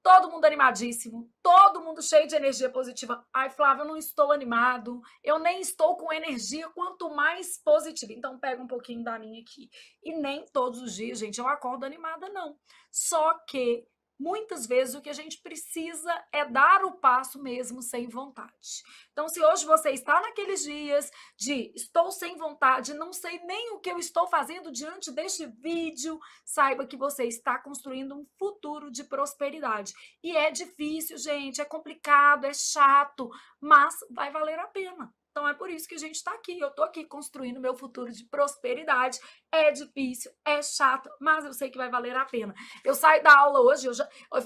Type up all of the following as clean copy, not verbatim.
todo mundo animadíssimo, todo mundo cheio de energia positiva. Ai, Flávia, eu não estou animado, eu nem estou com energia, quanto mais positiva. Então, pega um pouquinho da minha aqui. E nem todos os dias, gente, eu acordo animada, não. Só que muitas vezes o que a gente precisa é dar o passo mesmo sem vontade. Então, se hoje você está naqueles dias de estou sem vontade, não sei nem o que eu estou fazendo diante deste vídeo, saiba que você está construindo um futuro de prosperidade. E é difícil, gente, é complicado, é chato, mas vai valer a pena. Então é por isso que a gente está aqui. Eu estou aqui construindo meu futuro de prosperidade. É difícil, é chato, mas eu sei que vai valer a pena. Eu saio da aula hoje,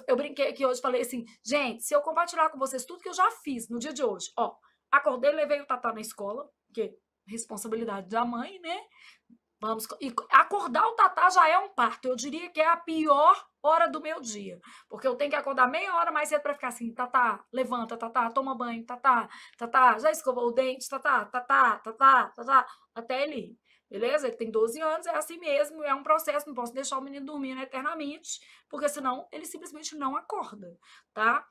eu brinquei aqui hoje, falei assim, gente, se eu compartilhar com vocês tudo que eu já fiz no dia de hoje, ó, acordei, levei o Tatá na escola, porque responsabilidade da mãe, né? Vamos, e acordar o Tatá já é um parto. Eu diria que é a pior hora do meu dia, porque eu tenho que acordar meia hora mais cedo para ficar assim, Tatá, levanta, Tatá, toma banho, Tatá, Tatá, já escovou o dente, Tatá, Tatá, Tatá, Tatá, até ele ir. Beleza? Ele tem 12 anos, é assim mesmo, é um processo, não posso deixar o menino dormindo eternamente, porque senão ele simplesmente não acorda, tá?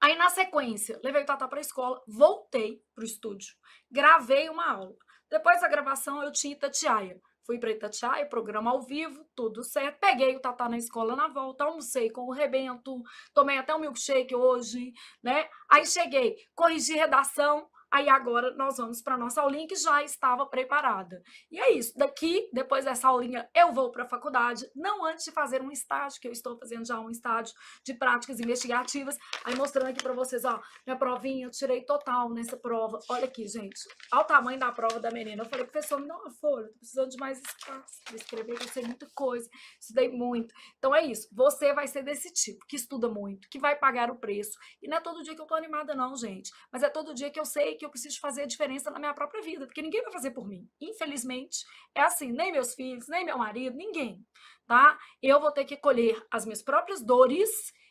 Aí, na sequência, levei o Tatá para a escola, voltei para o estúdio, gravei uma aula. Depois da gravação, eu tinha Itatiaia. Fui para Itatiaia, programa ao vivo, tudo certo. Peguei o Tatá na escola na volta, almocei com o rebento, tomei até um milkshake hoje, né? Aí cheguei, corrigi redação, aí agora nós vamos para nossa aulinha que já estava preparada. E é isso, daqui, depois dessa aulinha, eu vou para a faculdade, não antes de fazer um estágio, que eu estou fazendo já um estágio de práticas investigativas. Aí mostrando aqui para vocês, ó, minha provinha, eu tirei total nessa prova. Olha aqui, gente, olha o tamanho da prova da menina. Eu falei, professor, me dá uma folha, tô precisando de mais espaço para escrever, vai ser muita coisa, estudei muito. Então é isso, você vai ser desse tipo, que estuda muito, que vai pagar o preço. E não é todo dia que eu tô animada não, gente, mas é todo dia que eu sei que eu preciso fazer a diferença na minha própria vida, porque ninguém vai fazer por mim. Infelizmente, é assim, nem meus filhos, nem meu marido, ninguém, tá? Eu vou ter que colher as minhas próprias dores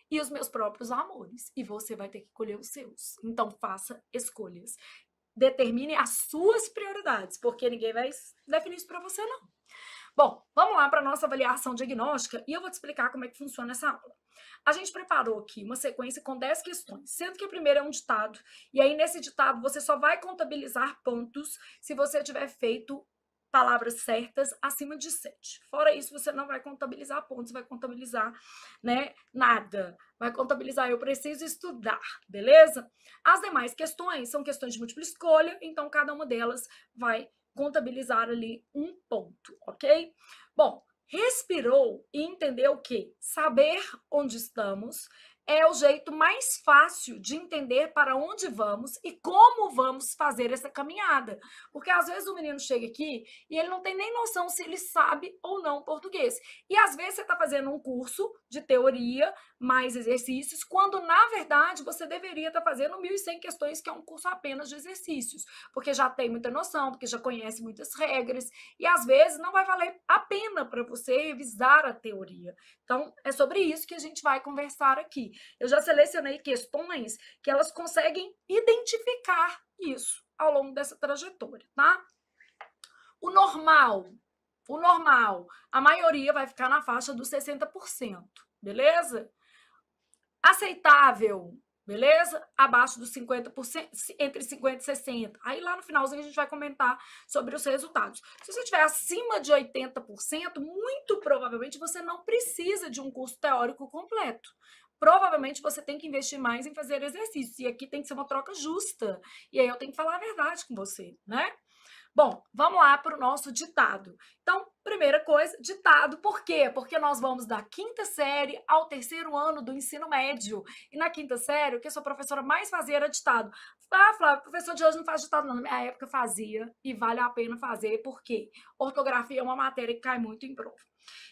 e os meus próprios amores. E você vai ter que colher os seus. Então, faça escolhas. Determine as suas prioridades, porque ninguém vai definir isso para você, não. Bom, vamos lá para a nossa avaliação diagnóstica e eu vou te explicar como é que funciona essa aula. A gente preparou aqui uma sequência com 10 questões, sendo que a primeira é um ditado, e aí nesse ditado você só vai contabilizar pontos se você tiver feito palavras certas acima de 7. Fora isso, você não vai contabilizar pontos, vai contabilizar, né, nada. Vai contabilizar eu preciso estudar, beleza? As demais questões são questões de múltipla escolha, então cada uma delas vai contabilizar ali um ponto, ok? Bom, respirou e entendeu que saber onde estamos é o jeito mais fácil de entender para onde vamos e como vamos fazer essa caminhada. Porque às vezes o menino chega aqui e ele não tem nem noção se ele sabe ou não português. E às vezes você está fazendo um curso de teoria, mais exercícios, quando na verdade você deveria estar fazendo 1.100 questões, que é um curso apenas de exercícios, porque já tem muita noção, porque já conhece muitas regras, e às vezes não vai valer a pena para você revisar a teoria. Então, é sobre isso que a gente vai conversar aqui. Eu já selecionei questões que elas conseguem identificar isso ao longo dessa trajetória, tá? O normal, a maioria vai ficar na faixa dos 60%, beleza? Aceitável, beleza? Abaixo dos 50%, entre 50% e 60%. Aí lá no finalzinho a gente vai comentar sobre os resultados. Se você estiver acima de 80%, muito provavelmente você não precisa de um curso teórico completo. Provavelmente você tem que investir mais em fazer exercícios. E aqui tem que ser uma troca justa. E aí eu tenho que falar a verdade com você, né? Bom, vamos lá para o nosso ditado. Então, primeira coisa, ditado. Por quê? Porque nós vamos da quinta série ao terceiro ano do ensino médio. E na quinta série, o que a sua professora mais fazia era ditado. Ah, Flávio, o professor de hoje não faz ditado, não. Na minha época fazia e vale a pena fazer, porque ortografia é uma matéria que cai muito em prova.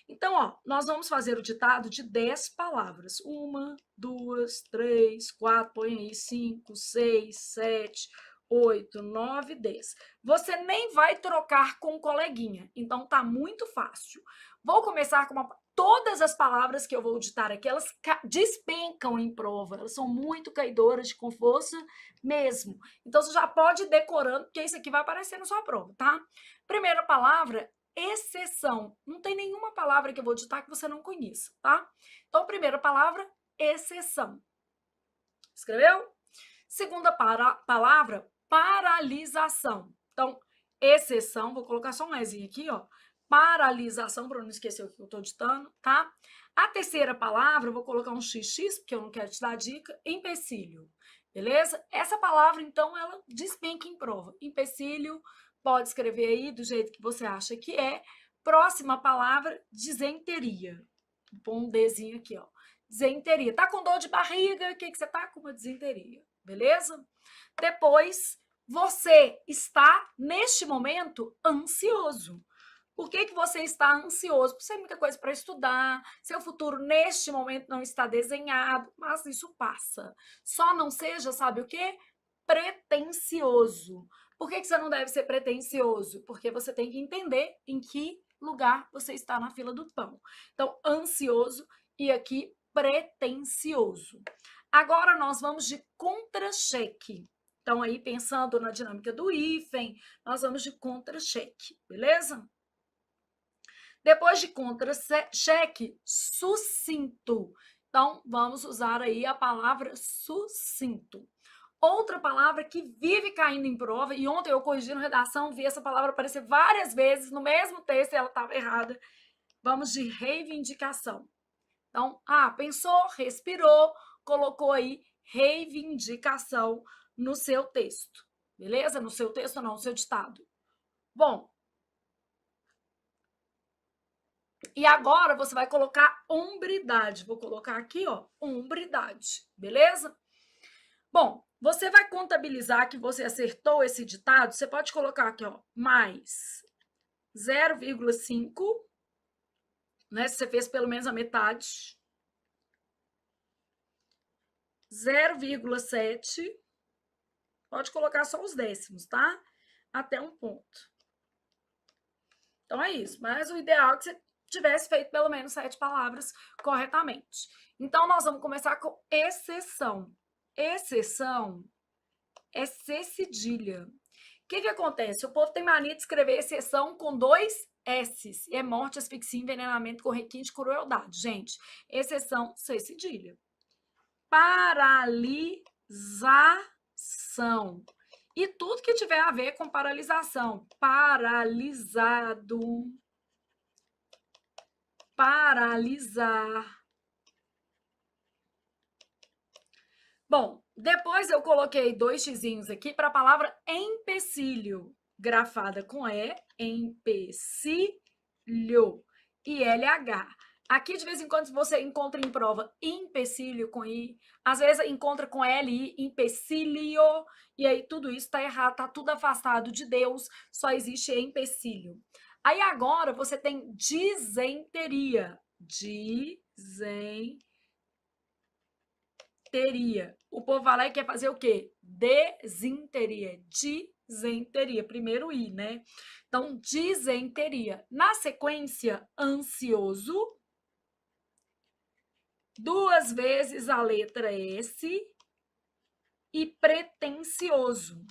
Então, ó, nós vamos fazer o ditado de 10 palavras. Uma, duas, três, quatro, põe aí, 5, 6, 7, 8, 9, 10. Você nem vai trocar com o coleguinha, então tá muito fácil. Vou começar com todas as palavras que eu vou ditar aqui, elas despencam em prova, elas são muito caidoras com força mesmo. Então você já pode ir decorando, porque isso aqui vai aparecer na sua prova, tá? Primeira palavra, exceção. Não tem nenhuma palavra que eu vou ditar que você não conheça, tá? Então, primeira palavra, exceção. Escreveu? Segunda palavra, paralisação. Então, exceção, vou colocar só um Ezinho aqui, ó. Paralisação, para não esquecer o que eu estou ditando, tá? A terceira palavra, eu vou colocar um XX, porque eu não quero te dar dica, empecilho. Beleza? Essa palavra, então, ela despenca em prova. Empecilho, pode escrever aí do jeito que você acha que é. Próxima palavra, disenteria. Põe um Dzinho aqui, ó. Disenteria. Tá com dor de barriga? O que você tá com? Uma disenteria. Beleza? Depois, você está, neste momento, ansioso. Por que você está ansioso? Por ser muita coisa para estudar, seu futuro neste momento não está desenhado, mas isso passa. Só não seja, sabe o quê? Pretensioso. Por que você não deve ser pretensioso? Porque você tem que entender em que lugar você está na fila do pão. Então, ansioso e aqui pretensioso. Agora nós vamos de contra-cheque. Então, aí, pensando na dinâmica do hífen, nós vamos de contra-cheque, beleza? Depois de contra-cheque, sucinto. Então, vamos usar aí a palavra sucinto. Outra palavra que vive caindo em prova, e ontem eu corrigindo redação, vi essa palavra aparecer várias vezes no mesmo texto e ela estava errada. Vamos de reivindicação. Então, pensou, respirou, colocou aí reivindicação no seu texto. Beleza? No seu texto não, no seu ditado. Bom, e agora você vai colocar hombridade. Vou colocar aqui, ó, hombridade. Beleza? Bom, você vai contabilizar que você acertou esse ditado. Você pode colocar aqui, ó, mais 0,5, né? Se você fez pelo menos a metade. 0,7. Pode colocar só os décimos, tá? Até um ponto. Então, é isso. Mas o ideal é que você tivesse feito pelo menos 7 palavras corretamente. Então, nós vamos começar com exceção. Exceção é C cedilha. O que acontece? O povo tem mania de escrever exceção com 2 S's. E é morte, asfixia, envenenamento com requinte de crueldade. Gente, exceção C cedilha. Paralisação. E tudo que tiver a ver com paralisação. Paralisado. Paralisar. Bom, depois eu coloquei 2 xizinhos aqui para a palavra empecilho. Grafada com E, empecilho. E LH. Aqui, de vez em quando, você encontra em prova empecilho com I, às vezes encontra com LI, empecilho, e aí tudo isso está errado, está tudo afastado de Deus, só existe empecilho. Aí agora você tem disenteria. Disenteria. O povo vai lá e quer fazer o quê? Desenteria. Disenteria. Primeiro I, né? Então, disenteria. Na sequência, ansioso. 2 vezes a letra S e pretensioso.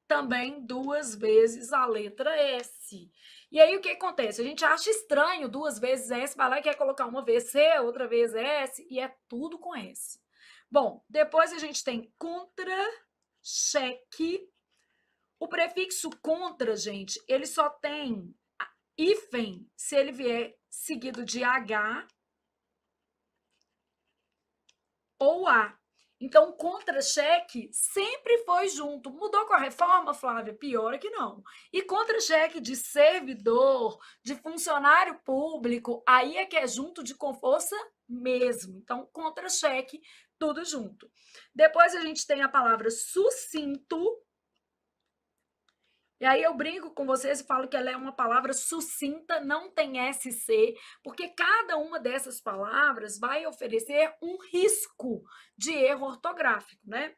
Também 2 vezes a letra S. E aí, o que acontece? A gente acha estranho 2 vezes S, vai lá e quer colocar uma vez C, outra vez S, e é tudo com S. Bom, depois a gente tem contra-cheque. O prefixo contra, gente, ele só tem hífen se ele vier seguido de H ou A. Então, contra-cheque sempre foi junto. Mudou com a reforma, Flávia? Pior é que não. E contra-cheque de servidor, de funcionário público, aí é que é junto de com força mesmo. Então, contra-cheque, tudo junto. Depois a gente tem a palavra sucinto. E aí eu brinco com vocês e falo que ela é uma palavra sucinta, não tem SC, porque cada uma dessas palavras vai oferecer um risco de erro ortográfico, né?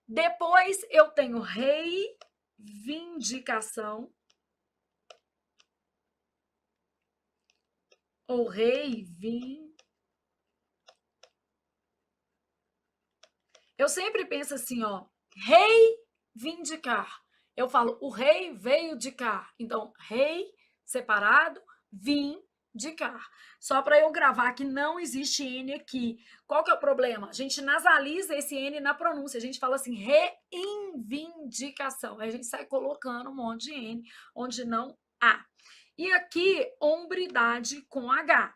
Depois eu tenho reivindicação ou Eu sempre penso assim, ó, reivindicar. Eu falo, o rei veio de cá. Então, rei, separado, vim, reivindicar. Só para eu gravar que não existe N aqui. Qual que é o problema? A gente nasaliza esse N na pronúncia. A gente fala assim, reivindicação. Aí a gente sai colocando um monte de N onde não há. E aqui, hombridade com H.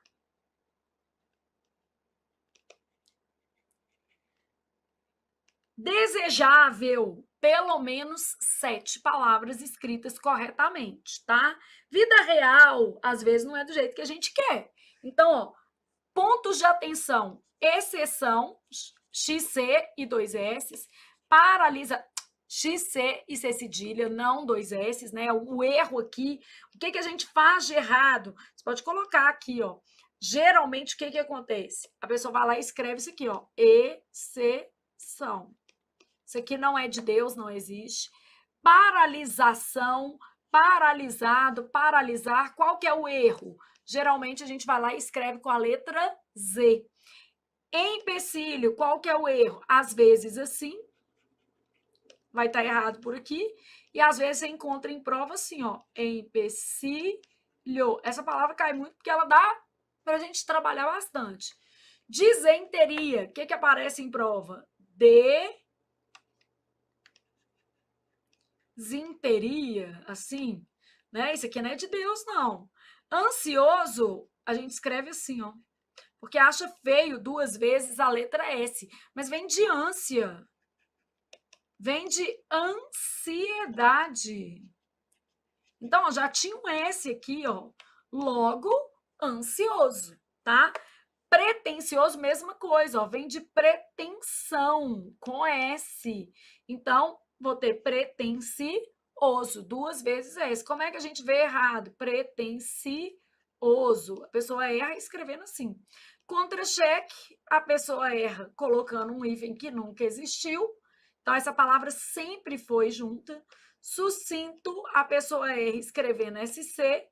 Desejável, pelo menos 7 palavras escritas corretamente, tá? Vida real, às vezes, não é do jeito que a gente quer. Então, ó, pontos de atenção, exceção, XC e 2 S, paralisa, XC e C cedilha, não 2 S, né? O erro aqui, o que a gente faz de errado? Você pode colocar aqui, ó. Geralmente, o que acontece? A pessoa vai lá e escreve isso aqui, ó, exceção. Isso aqui não é de Deus, não existe. Paralisação, paralisado, paralisar. Qual que é o erro? Geralmente a gente vai lá e escreve com a letra Z. Empecilho, qual que é o erro? Às vezes assim, vai estar errado por aqui, e às vezes você encontra em prova assim, ó, empecilho. Essa palavra cai muito porque ela dá para a gente trabalhar bastante. Disenteria, o que aparece em prova? Desinteria, assim, né? Isso aqui não é de Deus, não. Ansioso, a gente escreve assim, ó, porque acha feio 2 vezes a letra S, mas vem de ânsia, vem de ansiedade. Então, ó, já tinha um S aqui, ó, logo ansioso, tá? Pretencioso, mesma coisa, ó, vem de pretensão, com S. Então, vou ter pretencioso, 2 vezes S. Como é que a gente vê errado? Pretencioso. A pessoa erra escrevendo assim. Contra-cheque, a pessoa erra colocando um hífen que nunca existiu. Então, essa palavra sempre foi junta. Sucinto, a pessoa erra escrevendo SC.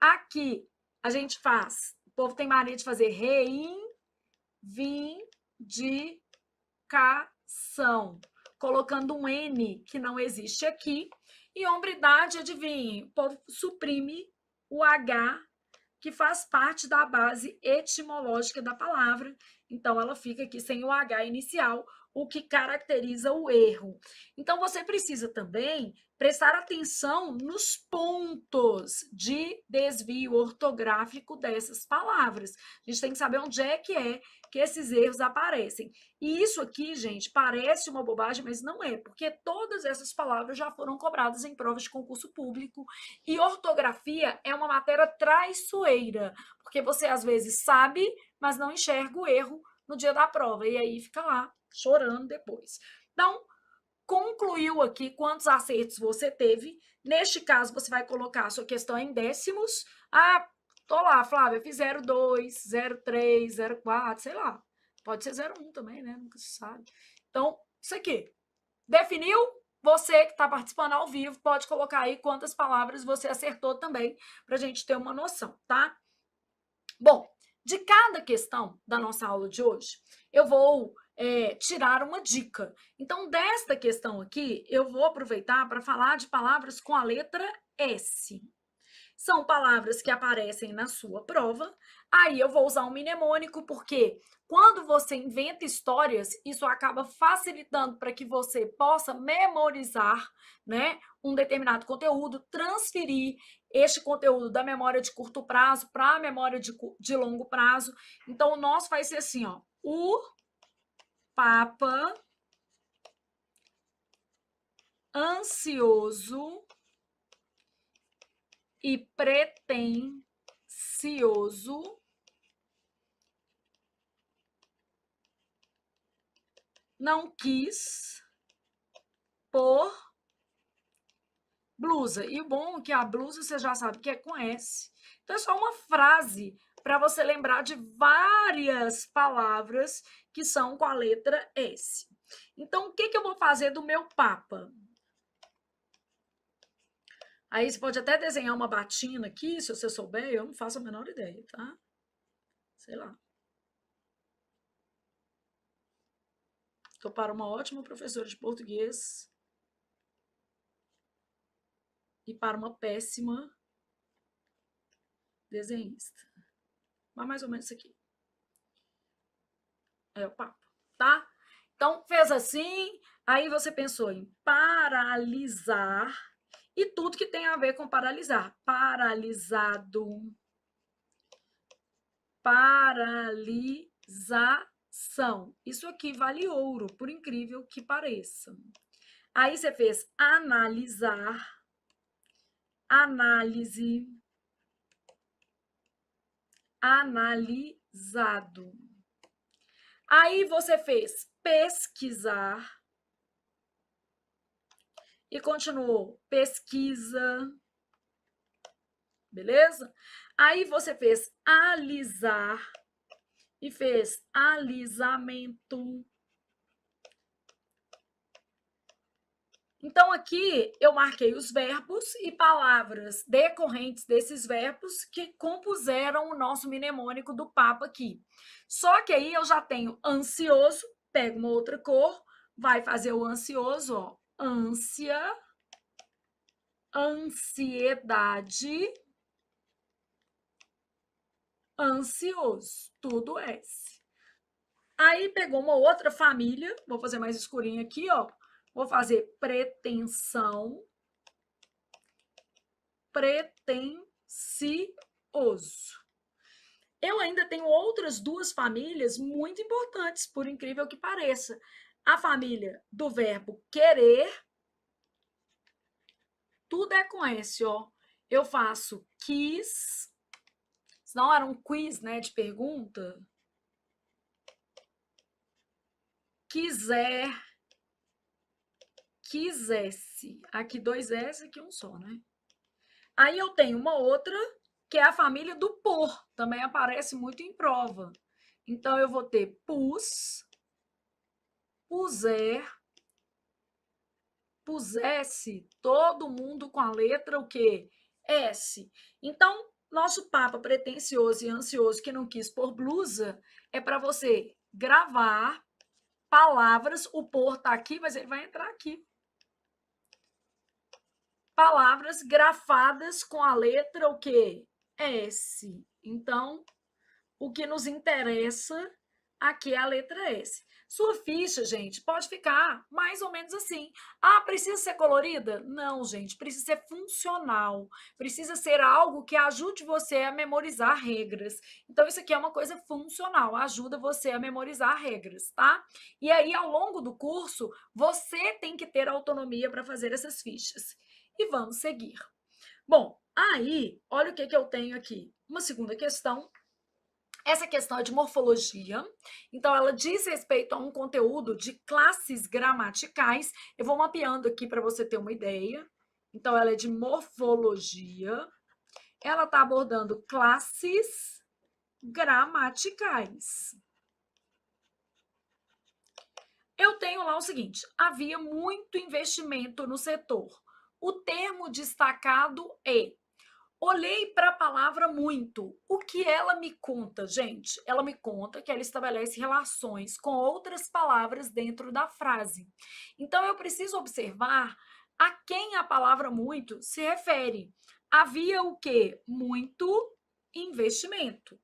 Aqui, a gente faz. O povo tem mania de fazer reivindicação, colocando um N que não existe aqui. E hombridade, adivinhe, o povo suprime o H, que faz parte da base etimológica da palavra. Então, ela fica aqui sem o H inicial, o que caracteriza o erro. Então, você precisa também prestar atenção nos pontos de desvio ortográfico dessas palavras. A gente tem que saber onde é que esses erros aparecem. E isso aqui, gente, parece uma bobagem, mas não é, porque todas essas palavras já foram cobradas em provas de concurso público e ortografia é uma matéria traiçoeira, porque você às vezes sabe, mas não enxerga o erro no dia da prova, e aí fica lá chorando depois. Então, concluiu aqui quantos acertos você teve. Neste caso, você vai colocar a sua questão em décimos. Ah, tô lá, Flávia, fiz 0,2, 0,3, 0,4, sei lá. Pode ser 0,1 também, né? Nunca se sabe. Então, isso aqui. Definiu? Você que está participando ao vivo pode colocar aí quantas palavras você acertou também, para a gente ter uma noção, tá? Bom, de cada questão da nossa aula de hoje, eu vou tirar uma dica. Então, desta questão aqui, eu vou aproveitar para falar de palavras com a letra S. São palavras que aparecem na sua prova. Aí eu vou usar um mnemônico, porque quando você inventa histórias, isso acaba facilitando para que você possa memorizar, né, um determinado conteúdo, transferir este conteúdo da memória de curto prazo para a memória de longo prazo. Então, o nosso vai ser assim, ó, o Papa ansioso e pretensioso não quis pôr blusa. E o bom é que a blusa você já sabe que é com S. Então, é só uma frase para você lembrar de várias palavras que são com a letra S. Então, o que eu vou fazer do meu Papa? Aí você pode até desenhar uma batina aqui, se você souber, eu não faço a menor ideia, tá? Sei lá. Estou para uma ótima professora de português e para uma péssima desenhista. Mas mais ou menos isso aqui. É o papo, tá? Então, fez assim, aí você pensou em paralisar e tudo que tem a ver com paralisar. Paralisado. Paralisação. Isso aqui vale ouro, por incrível que pareça. Aí você fez analisar, análise, analisado. Aí você fez pesquisar e continuou pesquisa, beleza? Aí você fez alisar e fez alisamento. Então, aqui eu marquei os verbos e palavras decorrentes desses verbos que compuseram o nosso mnemônico do papo aqui. Só que aí eu já tenho ansioso, pego uma outra cor, vai fazer o ansioso, ó, ânsia, ansiedade, ansioso, tudo S. Aí pegou uma outra família, vou fazer mais escurinho aqui, ó. Vou fazer pretensão, pretensioso. Eu ainda tenho outras duas famílias muito importantes, por incrível que pareça. A família do verbo querer, tudo é com S, ó. Eu faço quis, senão era um quiz, né, de pergunta. Quiser, quisesse. Aqui dois S, aqui um só, né? Aí eu tenho uma outra, que é a família do por, também aparece muito em prova. Então, eu vou ter pus, puser, pusesse, todo mundo com a letra o quê? S. Então, nosso papa pretensioso e ansioso que não quis pôr blusa é para você gravar palavras, o por tá aqui, mas ele vai entrar aqui. Palavras grafadas com a letra o quê? S. Então, o que nos interessa aqui é a letra S. Sua ficha, gente, pode ficar mais ou menos assim. Ah, precisa ser colorida? Não, gente, precisa ser funcional. Precisa ser algo que ajude você a memorizar regras. Então, isso aqui é uma coisa funcional, ajuda você a memorizar regras, tá? E aí, ao longo do curso, você tem que ter autonomia para fazer essas fichas. E vamos seguir. Bom, aí, olha o que eu tenho aqui. Uma segunda questão. Essa questão é de morfologia, então ela diz respeito a um conteúdo de classes gramaticais. Eu vou mapeando aqui para você ter uma ideia. Então, ela é de morfologia. Ela está abordando classes gramaticais. Eu tenho lá o seguinte: havia muito investimento no setor. O termo destacado é. Olhei para a palavra muito. O que ela me conta, gente? Ela me conta que ela estabelece relações com outras palavras dentro da frase. Então, eu preciso observar a quem a palavra muito se refere. Havia o quê? Muito investimento.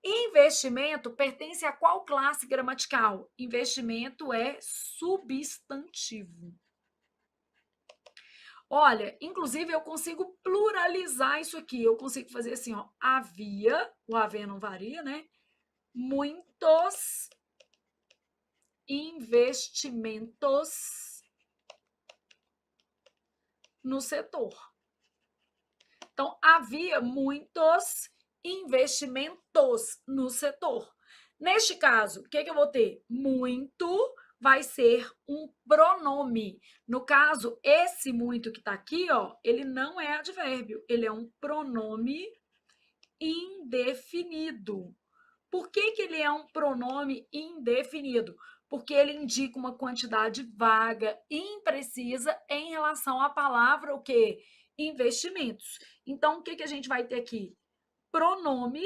Investimento pertence a qual classe gramatical? Investimento é substantivo. Olha, inclusive eu consigo pluralizar isso aqui. Eu consigo fazer assim, ó. Havia, o haver não varia, né? Muitos investimentos no setor. Então, havia muitos investimentos no setor. Neste caso, o que eu vou ter? Muito vai ser um pronome. No caso, esse muito que está aqui, ó, ele não é advérbio, ele é um pronome indefinido. Por que ele é um pronome indefinido? Porque ele indica uma quantidade vaga, imprecisa em relação à palavra o quê? Investimentos. Então, o que a gente vai ter aqui? Pronome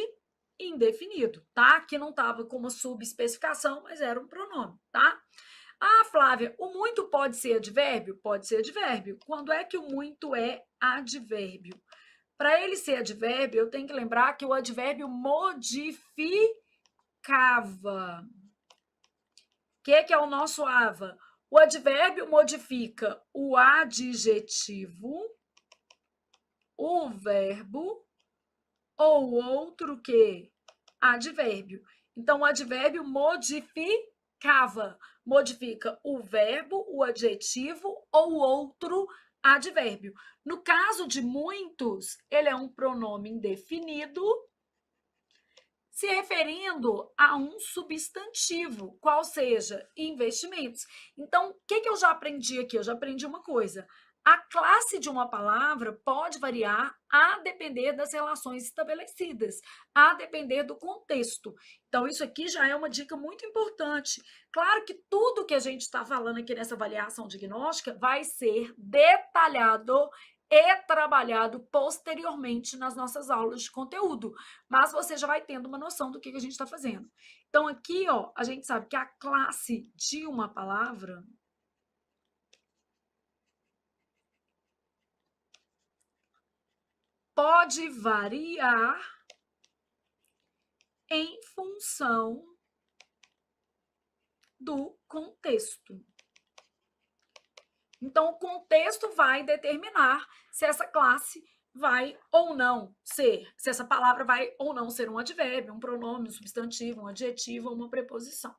indefinido, tá? Que não estava como subespecificação, mas era um pronome, tá? Ah, Flávia, o muito pode ser advérbio? Pode ser advérbio. Quando é que o muito é advérbio? Para ele ser advérbio, eu tenho que lembrar que o advérbio modificava. O que é o nosso ava? O advérbio modifica o adjetivo, o verbo ou outro que? Advérbio. Então, o advérbio modificava. Modifica o verbo, o adjetivo ou outro advérbio. No caso de muitos, ele é um pronome indefinido se referindo a um substantivo, qual seja investimentos. Então, o que eu já aprendi aqui? Eu já aprendi uma coisa. A classe de uma palavra pode variar a depender das relações estabelecidas, a depender do contexto. Então, isso aqui já é uma dica muito importante. Claro que tudo que a gente está falando aqui nessa avaliação diagnóstica vai ser detalhado e trabalhado posteriormente nas nossas aulas de conteúdo, mas você já vai tendo uma noção do que a gente está fazendo. Então, aqui, ó, a gente sabe que a classe de uma palavra pode variar em função do contexto. Então, o contexto vai determinar se essa classe vai ou não ser, se essa palavra vai ou não ser um advérbio, um pronome, um substantivo, um adjetivo ou uma preposição.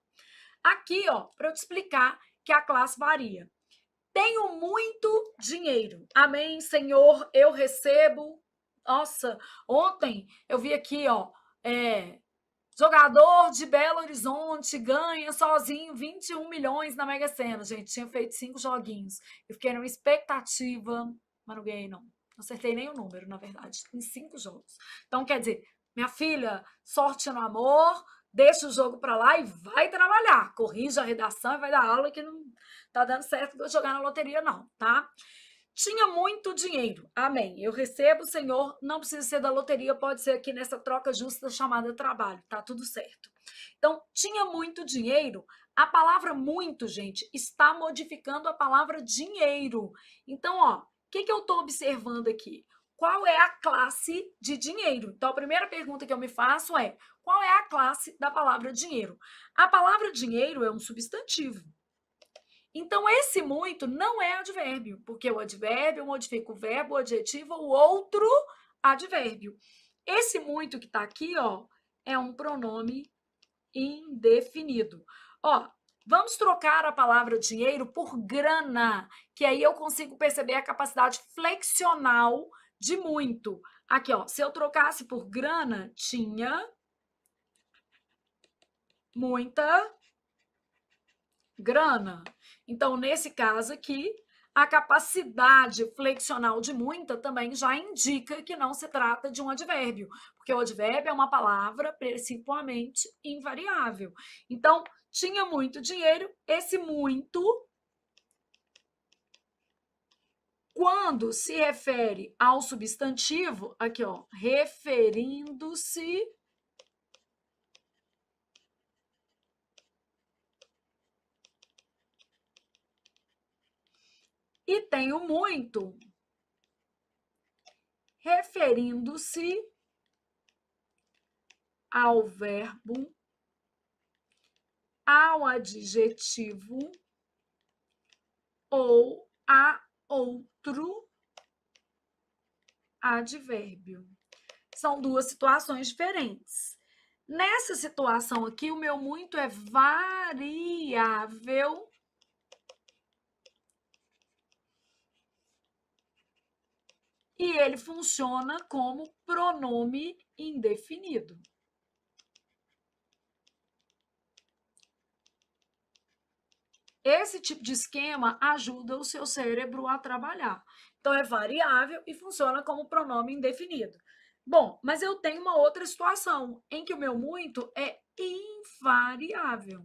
Aqui, ó, para eu te explicar que a classe varia. Tenho muito dinheiro. Amém, Senhor, eu recebo. Nossa, ontem eu vi aqui, ó, jogador de Belo Horizonte ganha sozinho 21 milhões na Mega Sena. Gente, tinha feito 5 joguinhos. Eu fiquei numa expectativa, mas não ganhei, não. Não acertei nem o número, na verdade, em 5 jogos. Então, quer dizer, minha filha, sorte no amor, deixa o jogo para lá e vai trabalhar. Corrige a redação e vai dar aula que não tá dando certo jogar na loteria, não, tá? Tinha muito dinheiro. Amém. Eu recebo, Senhor. Não precisa ser da loteria, pode ser aqui nessa troca justa chamada trabalho. Tá tudo certo. Então, tinha muito dinheiro. A palavra muito, gente, está modificando a palavra dinheiro. Então, ó, o que eu estou observando aqui? Qual é a classe de dinheiro? Então, a primeira pergunta que eu me faço é: qual é a classe da palavra dinheiro? A palavra dinheiro é um substantivo. Então, esse muito não é advérbio, porque o advérbio modifica o verbo, o adjetivo ou outro advérbio. Esse muito que está aqui, ó, é um pronome indefinido. Ó, vamos trocar a palavra dinheiro por grana, que aí eu consigo perceber a capacidade flexional de muito. Aqui, ó, se eu trocasse por grana, tinha muita grana. Então, nesse caso aqui, a capacidade flexional de muita também já indica que não se trata de um advérbio, porque o advérbio é uma palavra principalmente invariável. Então, tinha muito dinheiro, esse muito, quando se refere ao substantivo, aqui ó, referindo-se e tem o muito, referindo-se ao verbo, ao adjetivo ou a outro advérbio. São duas situações diferentes. Nessa situação aqui, o meu muito é variável e ele funciona como pronome indefinido. Esse tipo de esquema ajuda o seu cérebro a trabalhar. Então, é variável e funciona como pronome indefinido. Bom, mas eu tenho uma outra situação em que o meu muito é invariável.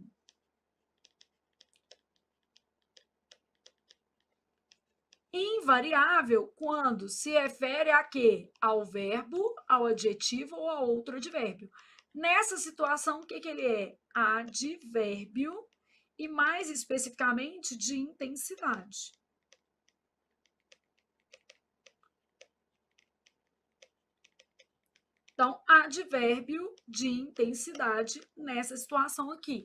Invariável quando se refere a quê? Ao verbo, ao adjetivo ou a outro advérbio. Nessa situação, o que ele é? Advérbio e, mais especificamente, de intensidade. Então, advérbio de intensidade nessa situação aqui.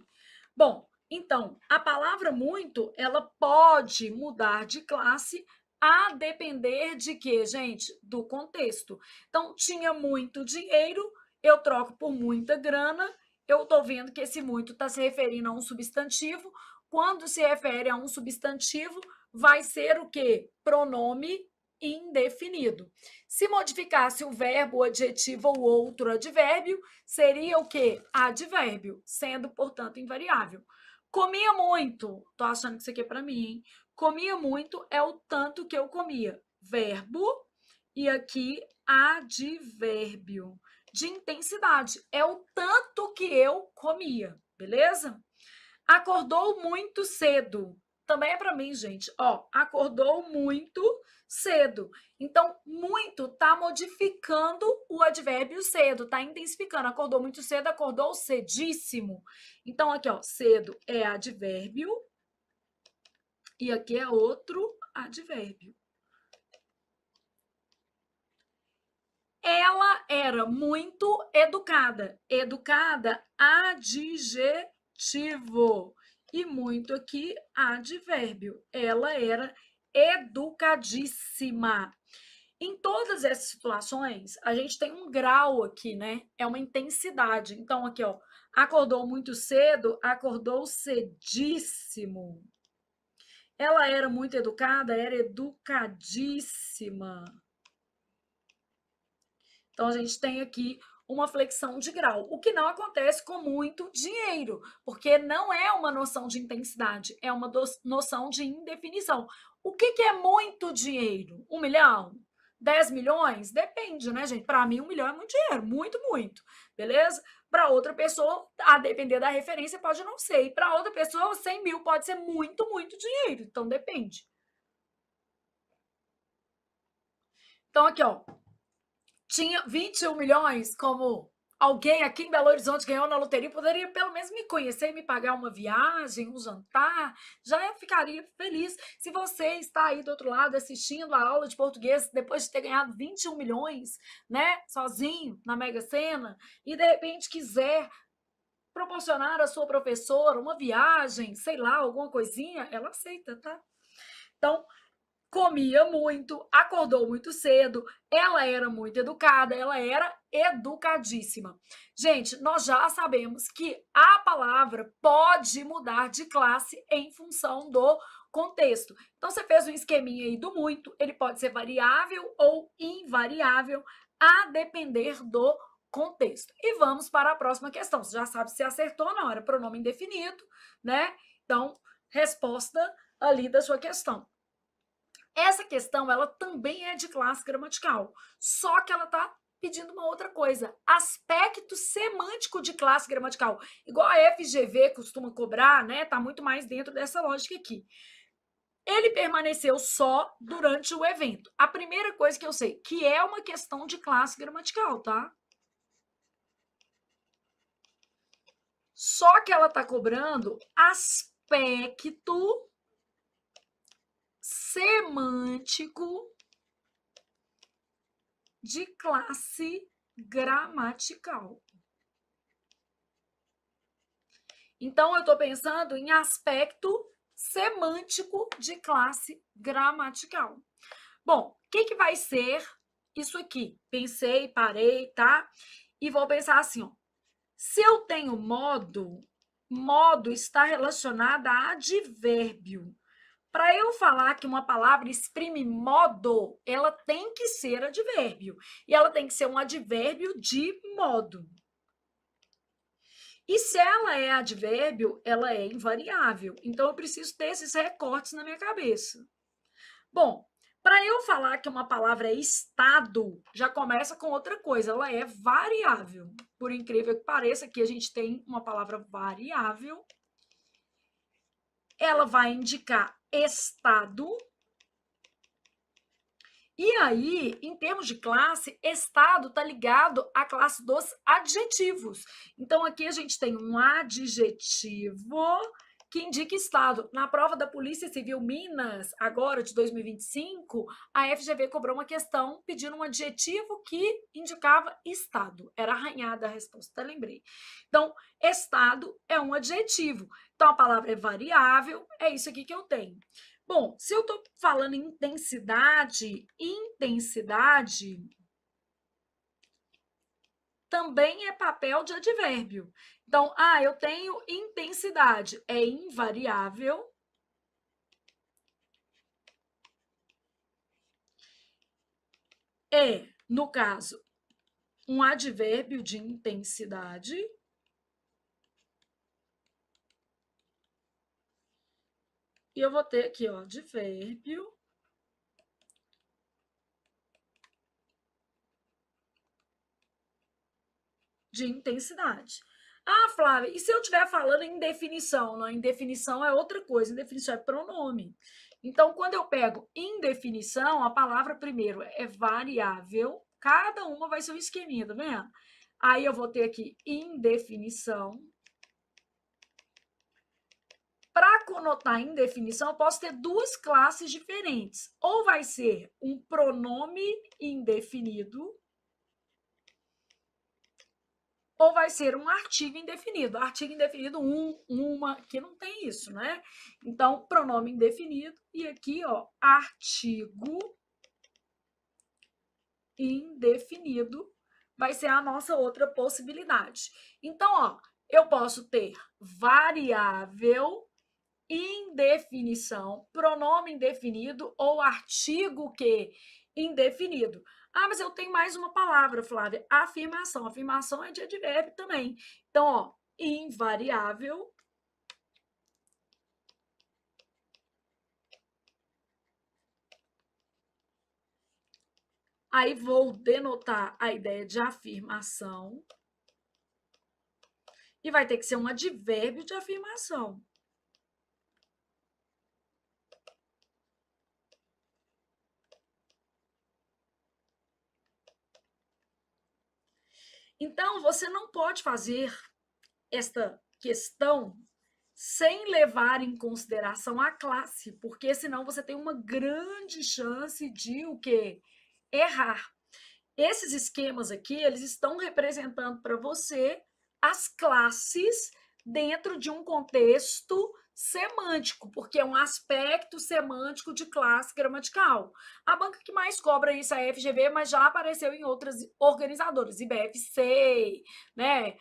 Bom, então, a palavra muito, ela pode mudar de classe a depender de quê, gente? Do contexto. Então, tinha muito dinheiro, eu troco por muita grana, eu estou vendo que esse muito está se referindo a um substantivo. Quando se refere a um substantivo, vai ser o quê? Pronome indefinido. Se modificasse o verbo, o adjetivo ou outro advérbio, seria o quê? Advérbio, sendo, portanto, invariável. Comia muito. Tô achando que isso aqui é para mim, hein? Comia muito é o tanto que eu comia. Verbo e aqui advérbio de intensidade. É o tanto que eu comia, beleza? Acordou muito cedo. Também é para mim, gente. Ó, acordou muito cedo. Então, muito tá modificando o advérbio cedo, tá intensificando. Acordou muito cedo, acordou cedíssimo. Então, aqui, ó, cedo é advérbio e aqui é outro advérbio. Ela era muito educada. Educada, adjetivo. E muito aqui, advérbio. Ela era educadíssima. Em todas essas situações, a gente tem um grau aqui, né? É uma intensidade. Então, aqui, ó, acordou muito cedo, acordou cedíssimo. Ela era muito educada, era educadíssima. Então, a gente tem aqui uma flexão de grau, o que não acontece com muito dinheiro, porque não é uma noção de intensidade, é uma noção de indefinição. O que é muito dinheiro? 1 milhão? 10 milhões? Depende, né, gente? Para mim, 1 milhão é muito dinheiro, muito, muito, beleza? Para outra pessoa, a depender da referência, pode não ser. E para outra pessoa, 100 mil pode ser muito, muito dinheiro. Então, depende. Então, aqui, ó, tinha 21 milhões, como alguém aqui em Belo Horizonte ganhou na loteria, poderia pelo menos me conhecer e me pagar uma viagem, um jantar, já ficaria feliz. Se você está aí do outro lado assistindo a aula de português depois de ter ganhado 21 milhões, né, sozinho, na Mega Sena, e de repente quiser proporcionar à sua professora uma viagem, sei lá, alguma coisinha, ela aceita, tá? Então, comia muito, acordou muito cedo, ela era muito educada, ela era educadíssima. Gente, nós já sabemos que a palavra pode mudar de classe em função do contexto. Então, você fez um esqueminha aí do muito, ele pode ser variável ou invariável, a depender do contexto. E vamos para a próxima questão. Você já sabe se acertou ou não, era pronome indefinido, né? Então, resposta ali da sua questão. Essa questão, ela também é de classe gramatical, só que ela está pedindo uma outra coisa, aspecto semântico de classe gramatical, igual a FGV costuma cobrar, né? Tá muito mais dentro dessa lógica aqui. Ele permaneceu só durante o evento. A primeira coisa que eu sei, que é uma questão de classe gramatical, tá? Só que ela tá cobrando aspecto semântico de classe gramatical. Então, eu estou pensando em aspecto semântico de classe gramatical. Bom, o que vai ser isso aqui? Pensei, parei, tá? E vou pensar assim, ó. Se eu tenho modo, modo está relacionado a advérbio. Para eu falar que uma palavra exprime modo, ela tem que ser advérbio. E ela tem que ser um advérbio de modo. E se ela é advérbio, ela é invariável. Então, eu preciso ter esses recortes na minha cabeça. Bom, para eu falar que uma palavra é estado, já começa com outra coisa. Ela é variável. Por incrível que pareça, aqui a gente tem uma palavra variável. Ela vai indicar estado. E aí, em termos de classe, estado está ligado à classe dos adjetivos. Então, aqui a gente tem um adjetivo que indica estado. Na prova da Polícia Civil Minas, agora de 2025, a FGV cobrou uma questão pedindo um adjetivo que indicava estado. Era arranhada a resposta, lembrei. Então, estado é um adjetivo. Então, a palavra é variável, é isso aqui que eu tenho. Bom, se eu estou falando em intensidade, intensidade também é papel de advérbio. Então, eu tenho intensidade, é invariável. É, no caso, um advérbio de intensidade. E eu vou ter aqui, ó, advérbio de intensidade. Flávia, e se eu estiver falando em definição? Não, indefinição é outra coisa, indefinição é pronome. Então, quando eu pego indefinição, a palavra primeiro é variável, cada uma vai ser um esqueminha, tá vendo? Aí eu vou ter aqui indefinição. Para conotar indefinição, eu posso ter duas classes diferentes. Ou vai ser um pronome indefinido, ou vai ser um artigo indefinido. Artigo indefinido, uma, que não tem isso, né? Então, pronome indefinido, e aqui, ó, artigo indefinido vai ser a nossa outra possibilidade. Então, ó, eu posso ter variável, indefinição, pronome indefinido ou artigo que indefinido. Mas eu tenho mais uma palavra, Flávia, afirmação. Afirmação é de advérbio também. Então, ó, invariável, aí vou denotar a ideia de afirmação e vai ter que ser um advérbio de afirmação. Então, você não pode fazer esta questão sem levar em consideração a classe, porque senão você tem uma grande chance de o quê? Errar. Esses esquemas aqui, eles estão representando para você as classes dentro de um contexto semântico, porque é um aspecto semântico de classe gramatical. A banca que mais cobra isso é a FGV, mas já apareceu em outras organizadoras, IBFC, né,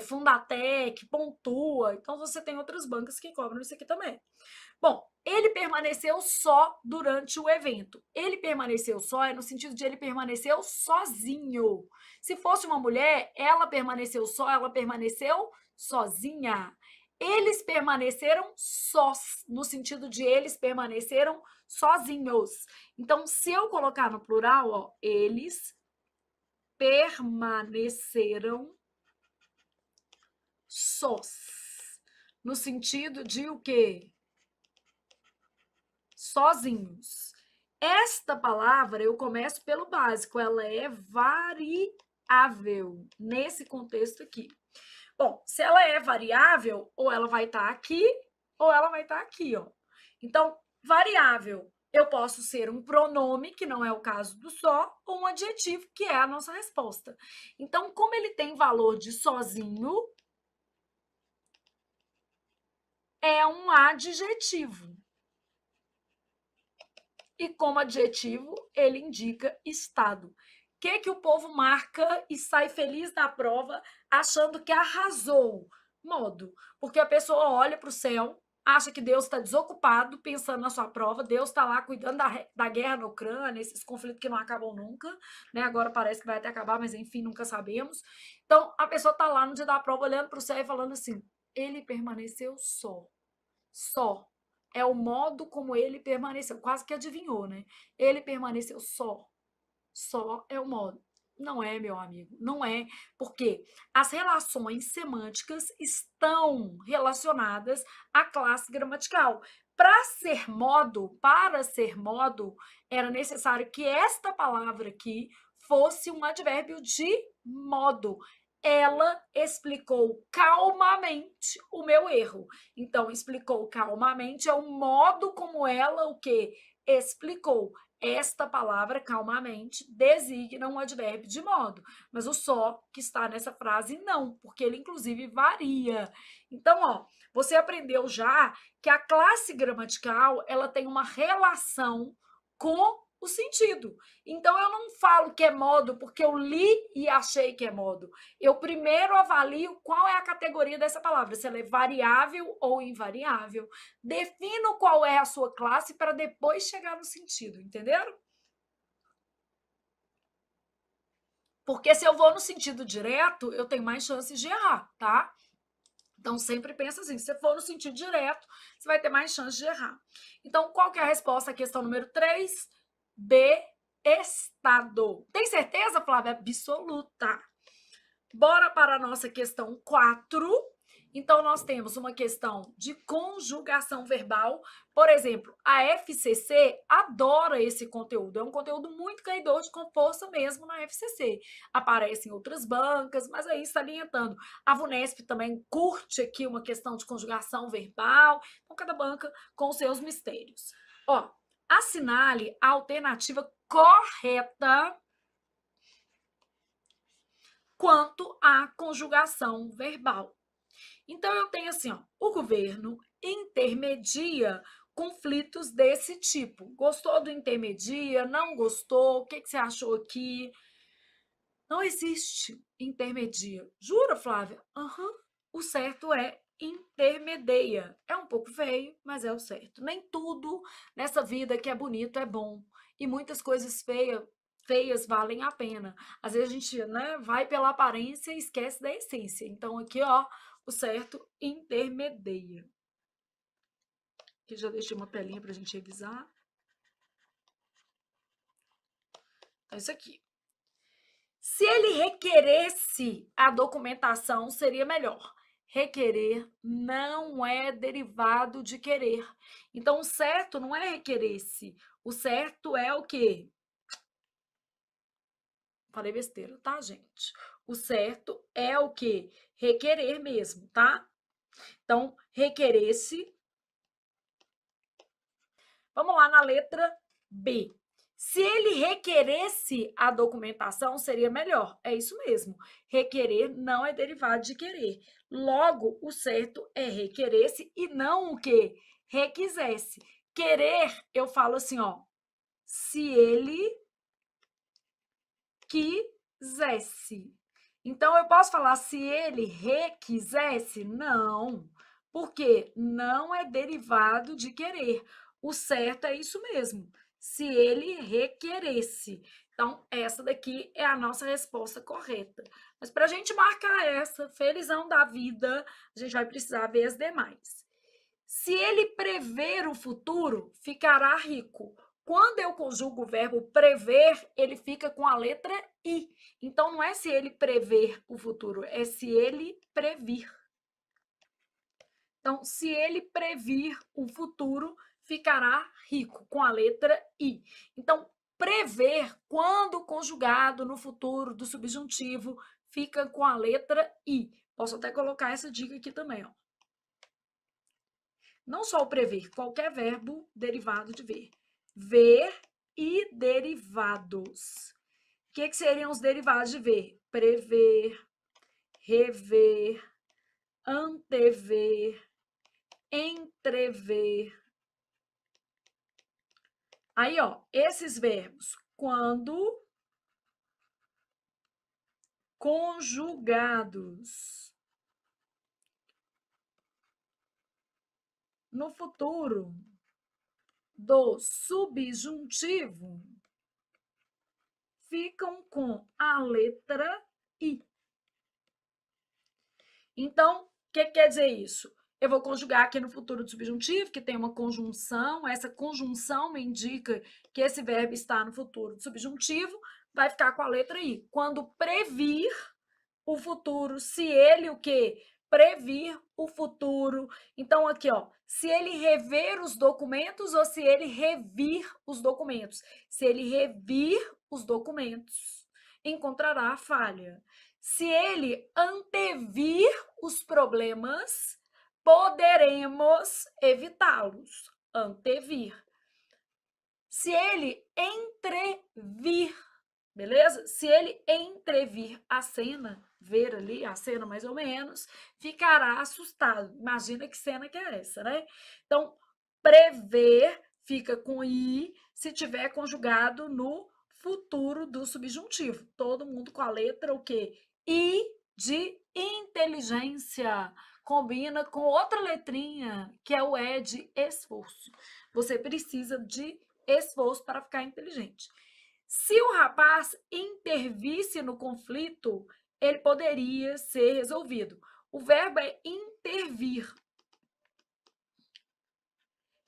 Fundatec, Pontua, então você tem outras bancas que cobram isso aqui também. Bom, ele permaneceu só durante o evento. Ele permaneceu só é no sentido de ele permaneceu sozinho. Se fosse uma mulher, ela permaneceu só, ela permaneceu sozinha. Eles permaneceram sós, no sentido de eles permaneceram sozinhos. Então, se eu colocar no plural, ó, eles permaneceram sós. No sentido de o quê? Sozinhos. Esta palavra, eu começo pelo básico, ela é variável nesse contexto aqui. Bom, se ela é variável, ou ela vai estar aqui, ou ela vai estar aqui, ó. Então, variável, eu posso ser um pronome, que não é o caso do só, ou um adjetivo, que é a nossa resposta. Então, como ele tem valor de sozinho, é um adjetivo. E como adjetivo, ele indica estado. O que o povo marca e sai feliz da prova achando que arrasou? Modo. Porque a pessoa olha para o céu, acha que Deus está desocupado pensando na sua prova, Deus está lá cuidando da guerra na Ucrânia, esses conflitos que não acabam nunca, né? Agora parece que vai até acabar, mas enfim, nunca sabemos. Então, a pessoa está lá no dia da prova olhando para o céu e falando assim, ele permaneceu só. Só. É o modo como ele permaneceu. Quase que adivinhou, né? Ele permaneceu só. Só é o modo. Não é, meu amigo, não é, porque as relações semânticas estão relacionadas à classe gramatical. Para ser modo, era necessário que esta palavra aqui fosse um advérbio de modo. ela explicou calmamente o meu erro. Então, explicou calmamente é o modo como ela o quê? Explicou. Esta palavra, calmamente, designa um advérbio de modo, mas o só que está nessa frase não, porque ele inclusive varia. Então, ó, você aprendeu já que a classe gramatical, ela tem uma relação com o sentido. Então, eu não falo que é modo porque eu li e achei que é modo. Eu primeiro avalio qual é a categoria dessa palavra, se ela é variável ou invariável. Defino qual é a sua classe para depois chegar no sentido, entenderam? Porque se eu vou no sentido direto, eu tenho mais chances de errar, tá? Então, sempre pensa assim, se você for no sentido direto, você vai ter mais chance de errar. Então, qual que é a resposta à questão número 3? B, estado. Tem certeza, Flávia? Absoluta. Bora para a nossa questão 4. Então, nós temos uma questão de conjugação verbal. Por exemplo, a FCC adora esse conteúdo. É um conteúdo muito caidor de com força mesmo na FCC. Aparece em outras bancas, mas aí salientando. A VUNESP também curte aqui uma questão de conjugação verbal. Então, cada banca com seus mistérios. Ó, assinale a alternativa correta quanto à conjugação verbal. Então, eu tenho assim, ó, o governo intermedia conflitos desse tipo. Gostou do intermedia? Não gostou? O que você achou aqui? Não existe intermedia. Jura, Flávia? Aham. O certo é intermedia. É um pouco feio, mas é o certo. Nem tudo nessa vida que é bonito é bom. E muitas coisas feias valem a pena. Às vezes a gente, né, vai pela aparência e esquece da essência. Então aqui, ó, o certo intermedia. Aqui já deixei uma telinha para a gente revisar. É isso aqui. Se ele requeresse a documentação, seria melhor. Requerer não é derivado de querer. Então, o certo não é requerer-se. O certo é o quê? Falei besteira, tá, gente? O certo é o quê? Requerer mesmo, tá? Então, requerer-se. Vamos lá na letra B. Se ele requeresse a documentação, seria melhor. É isso mesmo. Requerer não é derivado de querer. Logo, o certo é requeresse e não o que? Requisesse. Querer, eu falo assim, ó. Se ele quisesse. Então, eu posso falar se ele requisesse? Não. Porque não é derivado de querer. O certo é isso mesmo. Se ele requeresse. Então, essa daqui é a nossa resposta correta. Mas para a gente marcar essa, felizão da vida, a gente vai precisar ver as demais. Se ele prever o futuro, ficará rico. Quando eu conjugo o verbo prever, ele fica com a letra I. Então, não é se ele prever o futuro, é se ele previr. Então, se ele previr o futuro, ficará rico, com a letra I. Então, prever, quando conjugado no futuro do subjuntivo, fica com a letra I. Posso até colocar essa dica aqui também, ó. Não só o prever, qualquer verbo derivado de ver. Ver e derivados. O que seriam os derivados de ver? Prever, rever, antever, entrever. Aí, ó, esses verbos, quando conjugados no futuro do subjuntivo, ficam com a letra I. Então, o que quer dizer isso? Eu vou conjugar aqui no futuro do subjuntivo, que tem uma conjunção. Essa conjunção me indica que esse verbo está no futuro do subjuntivo, vai ficar com a letra I. Quando previr o futuro, se ele o quê? Previr o futuro. Então, aqui, ó, se ele rever os documentos ou se ele revir os documentos. Se ele revir os documentos. encontrará a falha. Se ele antevir os problemas, poderemos evitá-los. Antevir. Se ele entrevir, beleza? Se ele entrevir a cena, ver ali a cena mais ou menos, ficará assustado. Imagina que cena que é essa, né? Então, prever fica com i se tiver conjugado no futuro do subjuntivo. Todo mundo com a letra o quê? I de inteligência. Combina com outra letrinha, que é o E de esforço. Você precisa de esforço para ficar inteligente. Se o rapaz intervisse no conflito, ele poderia ser resolvido. O verbo é intervir.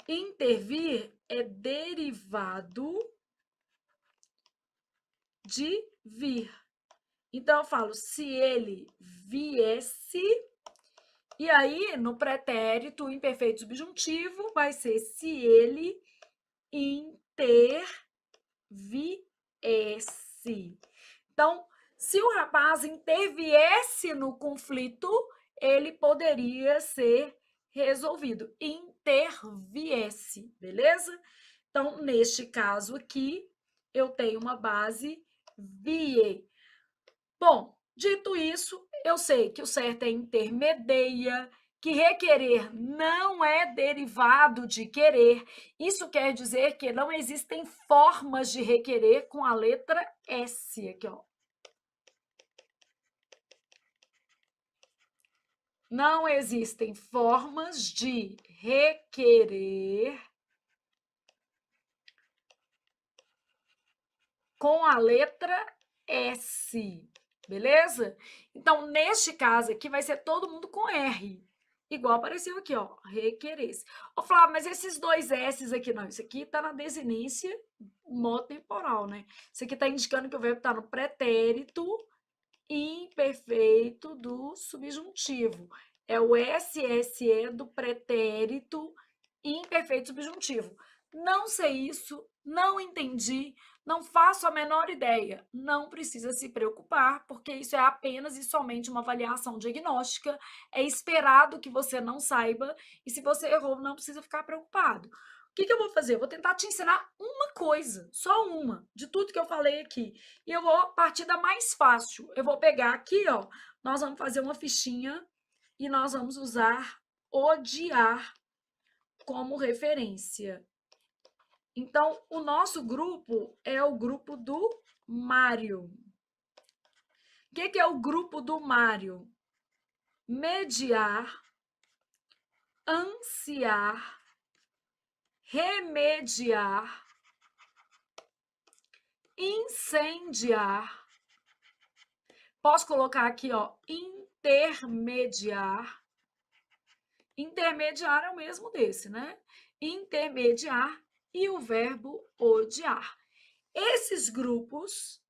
Intervir é derivado de vir. Então, eu falo, se ele viesse, e aí, no pretérito imperfeito subjuntivo, vai ser se ele interviesse. Então, se o rapaz interviesse no conflito, ele poderia ser resolvido. Interviesse, beleza? Então, neste caso aqui, eu tenho uma base vie. Bom, dito isso, eu sei que o certo é intermedia, que requerer não é derivado de querer. Isso quer dizer que não existem formas de requerer com a letra S aqui, ó. Não existem formas de requerer com a letra S, beleza? Então, neste caso aqui, vai ser todo mundo com R. Igual apareceu aqui, ó, requeresse. Ô, Flávio, mas esses dois S's aqui, não, isso aqui tá na desinência modo temporal, né? Isso aqui tá indicando que o verbo tá no pretérito imperfeito do subjuntivo. É o SSE do pretérito imperfeito subjuntivo. Não sei isso, não entendi, não faço a menor ideia. Não precisa se preocupar, porque isso é apenas e somente uma avaliação diagnóstica. É esperado que você não saiba, e se você errou, não precisa ficar preocupado. O que eu vou fazer? Eu vou tentar te ensinar uma coisa, só uma, de tudo que eu falei aqui. E eu vou partir da mais fácil. Eu vou pegar aqui, ó, nós vamos fazer uma fichinha e nós vamos usar odiar como referência. Então, o nosso grupo é o grupo do Mário. O que é o grupo do Mário? Mediar, ansiar, remediar, incendiar. Posso colocar aqui, ó, intermediar. Intermediar é o mesmo desse, né? Intermediar e o verbo odiar. Esses grupos,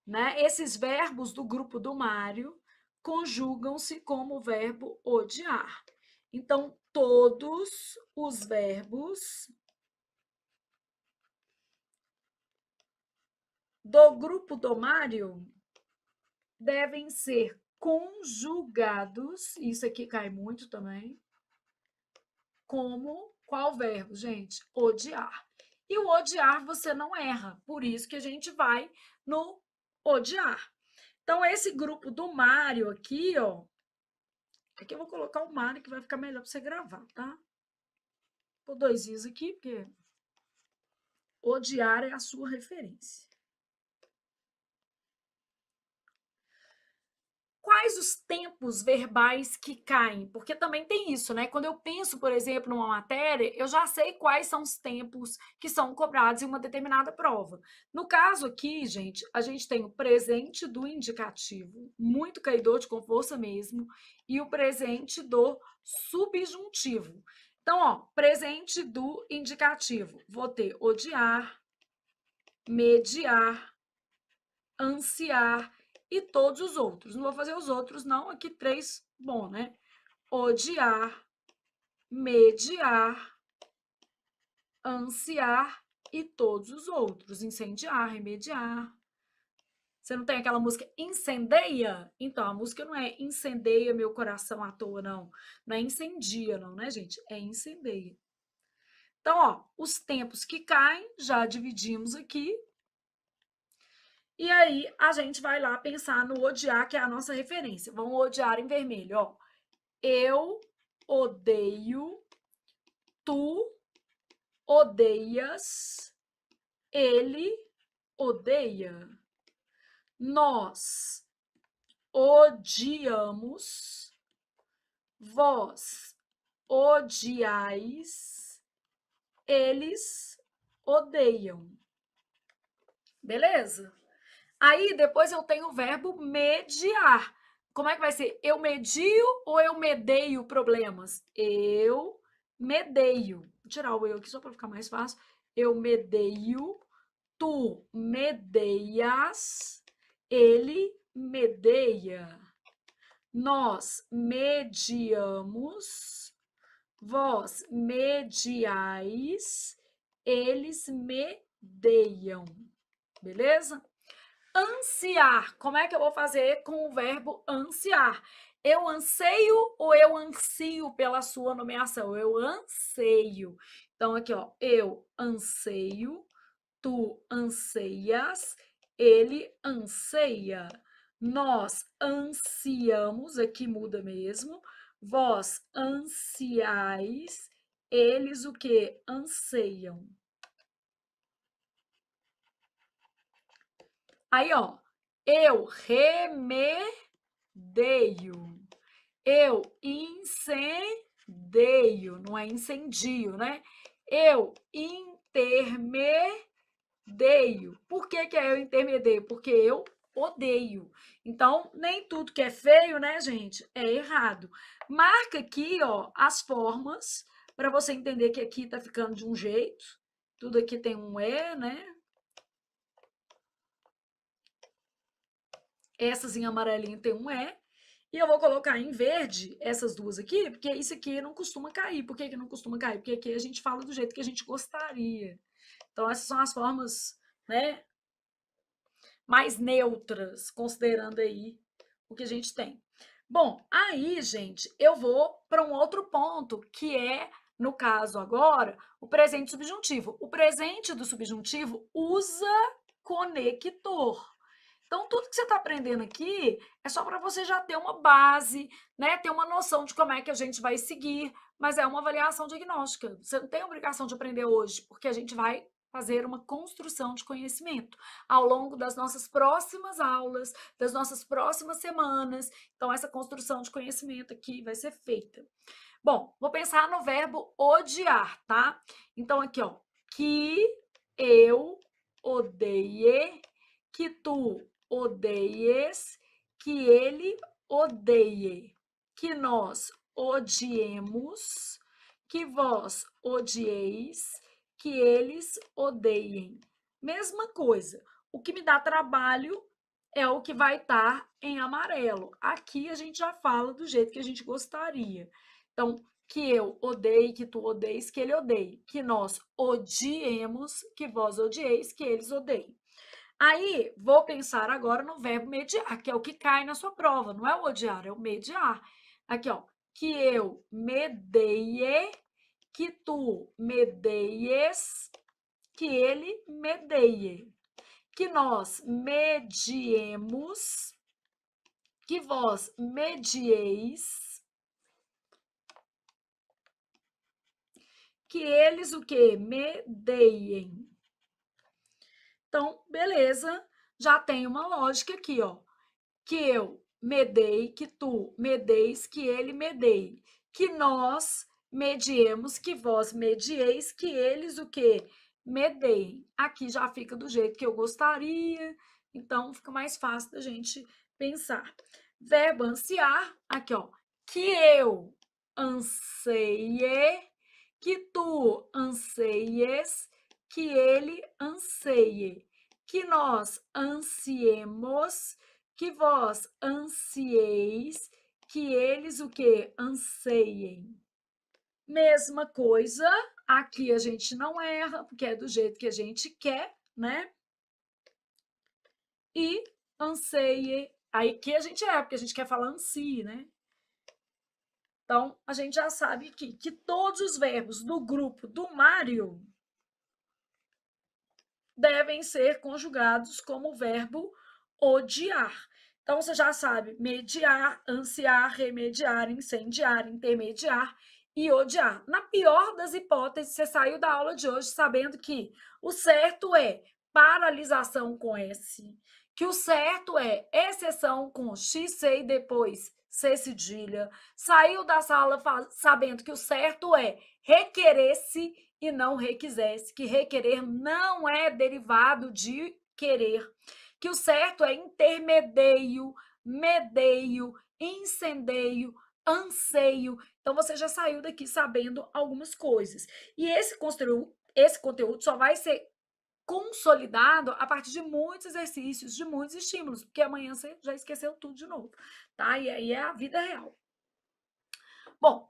né? Esses verbos do grupo do Mário conjugam-se como o verbo odiar. Então, todos os verbos do grupo do Mário devem ser conjugados, isso aqui cai muito também, como qual verbo, gente? Odiar. E o odiar você não erra, por isso que a gente vai no odiar. Então, esse grupo do Mário aqui, ó, aqui eu vou colocar o Mário que vai ficar melhor para você gravar, tá? Vou dois i's aqui, porque odiar é a sua referência. Quais os tempos verbais que caem? Porque também tem isso, né? Quando eu penso, por exemplo, numa matéria, eu já sei quais são os tempos que são cobrados em uma determinada prova. No caso aqui, gente, a gente tem o presente do indicativo, muito caidor de com força mesmo, e o presente do subjuntivo. Então, ó, presente do indicativo, vou ter odiar, mediar, ansiar e todos os outros. Não vou fazer os outros, não. Aqui três, bom, né? Odiar, mediar, ansiar e todos os outros. Incendiar, remediar, Você não tem aquela música incendeia? Então, a música não é incendeia meu coração à toa, não. Não é incendia, não, né, gente? É incendeia. Então, ó, os tempos que caem, já dividimos aqui. E aí, a gente vai lá pensar no odiar, que é a nossa referência. Vamos odiar em vermelho, ó. Eu odeio, tu odeias, ele odeia. Nós odiamos, vós odiais, eles odeiam. Beleza? Aí depois eu tenho o verbo mediar. Como é que vai ser? Eu medio ou eu medeio problemas? Eu medeio. Vou tirar o eu aqui só para ficar mais fácil. Eu medeio, tu medeias, ele medeia. Nós mediamos, vós mediais, eles medeiam. Beleza? Ansiar. Como é que eu vou fazer com o verbo ansiar? Eu anseio ou eu ansio pela sua nomeação? Eu anseio. Então, aqui, ó, eu anseio, tu anseias, ele anseia. Nós ansiamos, aqui muda mesmo. Vós ansiais, eles o que? Anseiam. Aí, ó, eu remedeio, eu incendeio, não é incendio, né? Eu intermedeio. Por que que é eu intermedeio? Porque eu odeio. Então, nem tudo que é feio, né, gente, é errado. Marca aqui, ó, as formas para você entender que aqui tá ficando de um jeito. Tudo aqui tem um E, né? Essas em amarelinho tem um E. E eu vou colocar em verde essas duas aqui, porque isso aqui não costuma cair. Por que, que não costuma cair? Porque aqui a gente fala do jeito que a gente gostaria. Então, essas são as formas, né, mais neutras, considerando aí o que a gente tem. Bom, aí, gente, eu vou para um outro ponto, que é, no caso agora, o presente subjuntivo. O presente do subjuntivo usa conector. Então, tudo que você está aprendendo aqui é só para você já ter uma base, né? Ter uma noção de como é que a gente vai seguir, mas é uma avaliação diagnóstica. Você não tem obrigação de aprender hoje, porque a gente vai fazer uma construção de conhecimento ao longo das nossas próximas aulas, das nossas próximas semanas. Então, essa construção de conhecimento aqui vai ser feita. Bom, vou pensar no verbo odiar, tá? Então, aqui, ó, que eu odeie, que tu odeies, que ele odeie, que nós odiemos, que vós odieis, que eles odeiem. Mesma coisa. O que me dá trabalho é o que vai estar em amarelo. Aqui a gente já fala do jeito que a gente gostaria. Então, que eu odeie, que tu odeies, que ele odeie. Que nós odiemos, que vós odieis, que eles odeiem. Aí, vou pensar agora no verbo mediar, que é o que cai na sua prova. Não é o odiar, é o mediar. Aqui, ó. Que eu medeie, que tu medeies, que ele medeie. Que nós mediemos, que vós medieis, que eles o quê? Medeiem. Então, beleza, já tem uma lógica aqui, ó. Que eu medei, que tu medeis, que ele medeie. Que nós mediemos, que vós medieis, que eles o quê? Medeiem. Aqui já fica do jeito que eu gostaria, então fica mais fácil da gente pensar. Verbo ansiar, aqui ó, que eu anseie, que tu anseies, que ele anseie, que nós ansiemos, que vós ansieis, que eles o que? Anseiem. Mesma coisa, aqui a gente não erra, porque é do jeito que a gente quer, né? E anseie. Aí que a gente porque a gente quer falar ansie, né? Então, a gente já sabe aqui que todos os verbos do grupo do Mário devem ser conjugados como o verbo odiar. Então, você já sabe mediar, ansiar, remediar, incendiar, intermediar e odiar. Na pior das hipóteses, você saiu da aula de hoje sabendo que o certo é paralisação com S, que o certo é exceção com X, C e depois C cedilha. Saiu da sala sabendo que o certo é requerer-se e não requisesse, que requerer não é derivado de querer, que o certo é intermedeio, medeio, incendeio, anseio. Então, você já saiu daqui sabendo algumas coisas. E esse conteúdo só vai ser consolidado a partir de muitos exercícios, de muitos estímulos, porque amanhã você já esqueceu tudo de novo, tá? E aí é a vida real. Bom,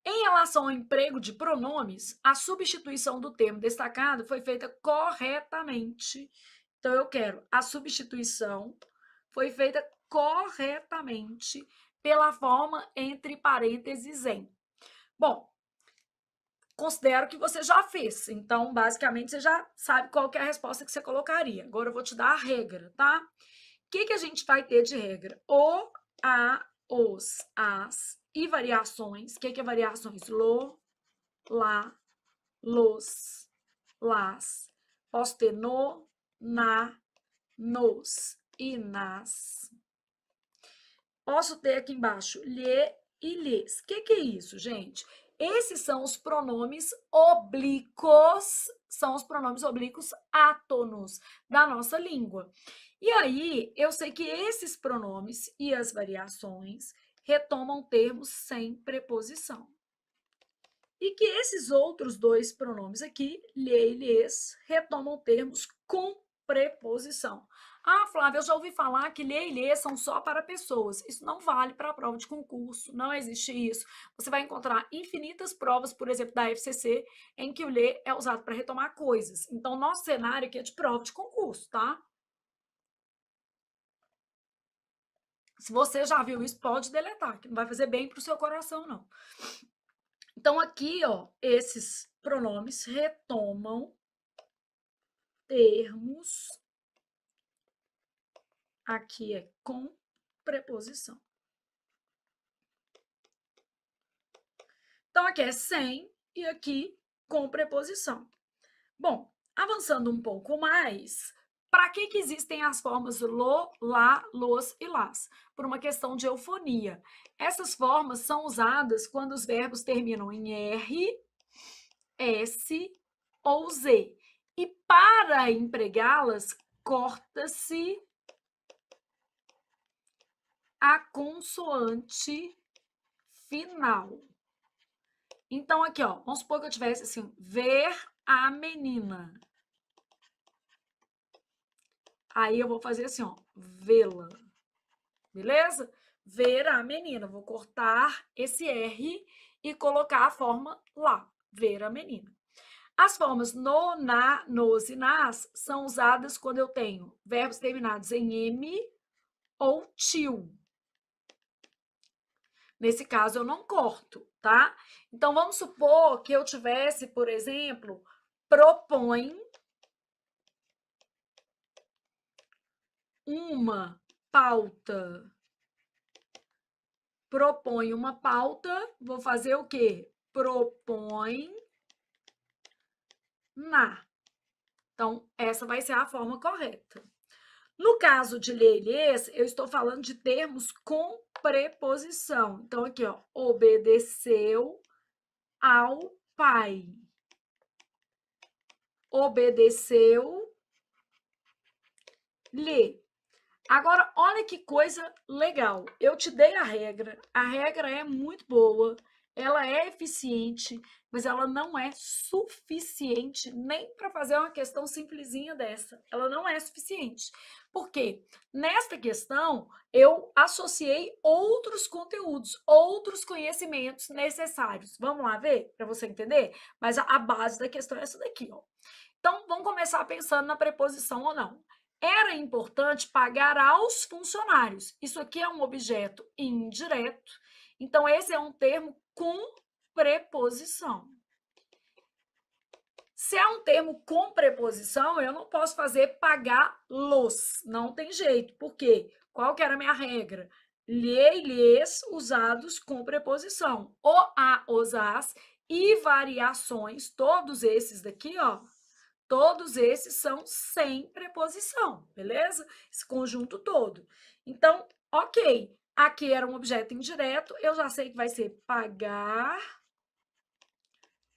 em relação ao emprego de pronomes, a substituição do termo destacado foi feita corretamente. Então, eu quero a substituição foi feita corretamente pela forma entre parênteses em. Bom, considero que você já fez. Então, basicamente, você já sabe qual que é a resposta que você colocaria. Agora eu vou te dar a regra, tá? O que a gente vai ter de regra? O, a, os, as e variações. O que é variações? Lo, lá, los, las. Posso ter no, na, nos e nas. Posso ter aqui embaixo lhe e lhes. O que é isso, gente? Esses são os pronomes oblíquos, são os pronomes oblíquos átonos da nossa língua. E aí, eu sei que esses pronomes e as variações retomam termos sem preposição. E que esses outros dois pronomes aqui, lhe e lhes, retomam termos com preposição. Ah, Flávia, eu já ouvi falar que lhe e lhes são só para pessoas. Isso não vale para a prova de concurso, não existe isso. Você vai encontrar infinitas provas, por exemplo, da FCC, em que o lhe é usado para retomar coisas. Então, nosso cenário aqui é de prova de concurso, tá? Se você já viu isso, pode deletar, que não vai fazer bem para o seu coração, não. Então, aqui, ó, esses pronomes retomam termos. Aqui é com preposição. Então, aqui é sem e aqui com preposição. Bom, avançando um pouco mais, para que existem as formas lo, lá, los e las? Por uma questão de eufonia. Essas formas são usadas quando os verbos terminam em R, S ou Z. E para empregá-las, corta-se a consoante final. Então, aqui, ó, vamos supor que eu tivesse assim, ver a menina. Aí eu vou fazer assim, ó, vê-la. Beleza? Ver a menina. Vou cortar esse R e colocar a forma lá, ver a menina. As formas no, na, nos e nas são usadas quando eu tenho verbos terminados em M ou til. Nesse caso, eu não corto, tá? Então, vamos supor que eu tivesse, por exemplo, propõe uma pauta. Propõe uma pauta, vou fazer o quê? Propõe na. Então, essa vai ser a forma correta. No caso de lhe e lhes, eu estou falando de termos com preposição. Então, aqui, ó, obedeceu ao pai. Obedeceu-lhe. Agora, olha que coisa legal. Eu te dei a regra é muito boa, ela é eficiente, mas ela não é suficiente nem para fazer uma questão simplesinha dessa. Ela não é suficiente. Por quê? Nesta questão, eu associei outros conteúdos, outros conhecimentos necessários. Vamos lá ver, para você entender? Mas a base da questão é essa daqui, ó. Então, vamos começar pensando na preposição ou não. era importante pagar aos funcionários. Isso aqui é um objeto indireto, então esse é um termo com preposição. Se é um termo com preposição, eu não posso fazer pagar-los. Não tem jeito. Por quê? Qual que era a minha regra? Lhe e lhes usados com preposição. O, a, os, as e variações, todos esses daqui, ó, todos esses são sem preposição, beleza? Esse conjunto todo. Então, ok. Aqui era um objeto indireto, eu já sei que vai ser pagar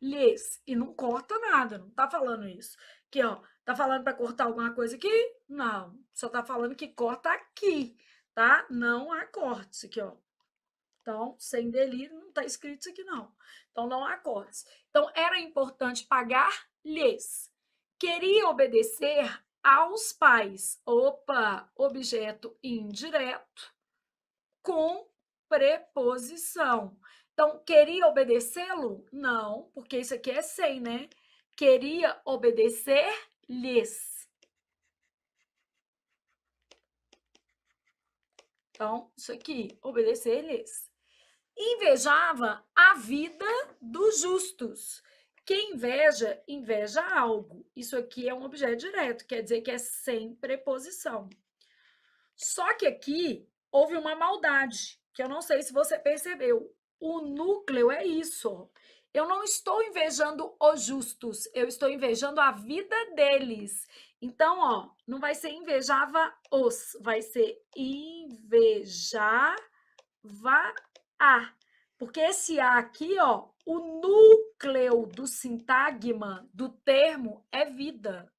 lhes, e não corta nada, não tá falando isso. Aqui, ó, tá falando para cortar alguma coisa aqui? Não, só tá falando que corta aqui, tá? Não há cortes aqui, ó. Então, sem delírio, não tá escrito isso aqui, não. Então, não há cortes. Então, era importante pagar-lhes. Queria obedecer aos pais. Opa, objeto indireto com preposição. Então, queria obedecê-lo? Não, porque isso aqui é sem, né? Queria obedecer-lhes. Então, isso aqui, obedecer-lhes. Invejava a vida dos justos. Quem inveja, inveja algo. Isso aqui é um objeto direto, quer dizer que é sem preposição. Só que aqui houve uma maldade, que eu não sei se você percebeu. O núcleo é isso. Eu não estou invejando os justos, eu estou invejando a vida deles. Então, ó, não vai ser invejava os, vai ser invejava a. Porque esse a aqui, ó, o núcleo do sintagma do termo é vida.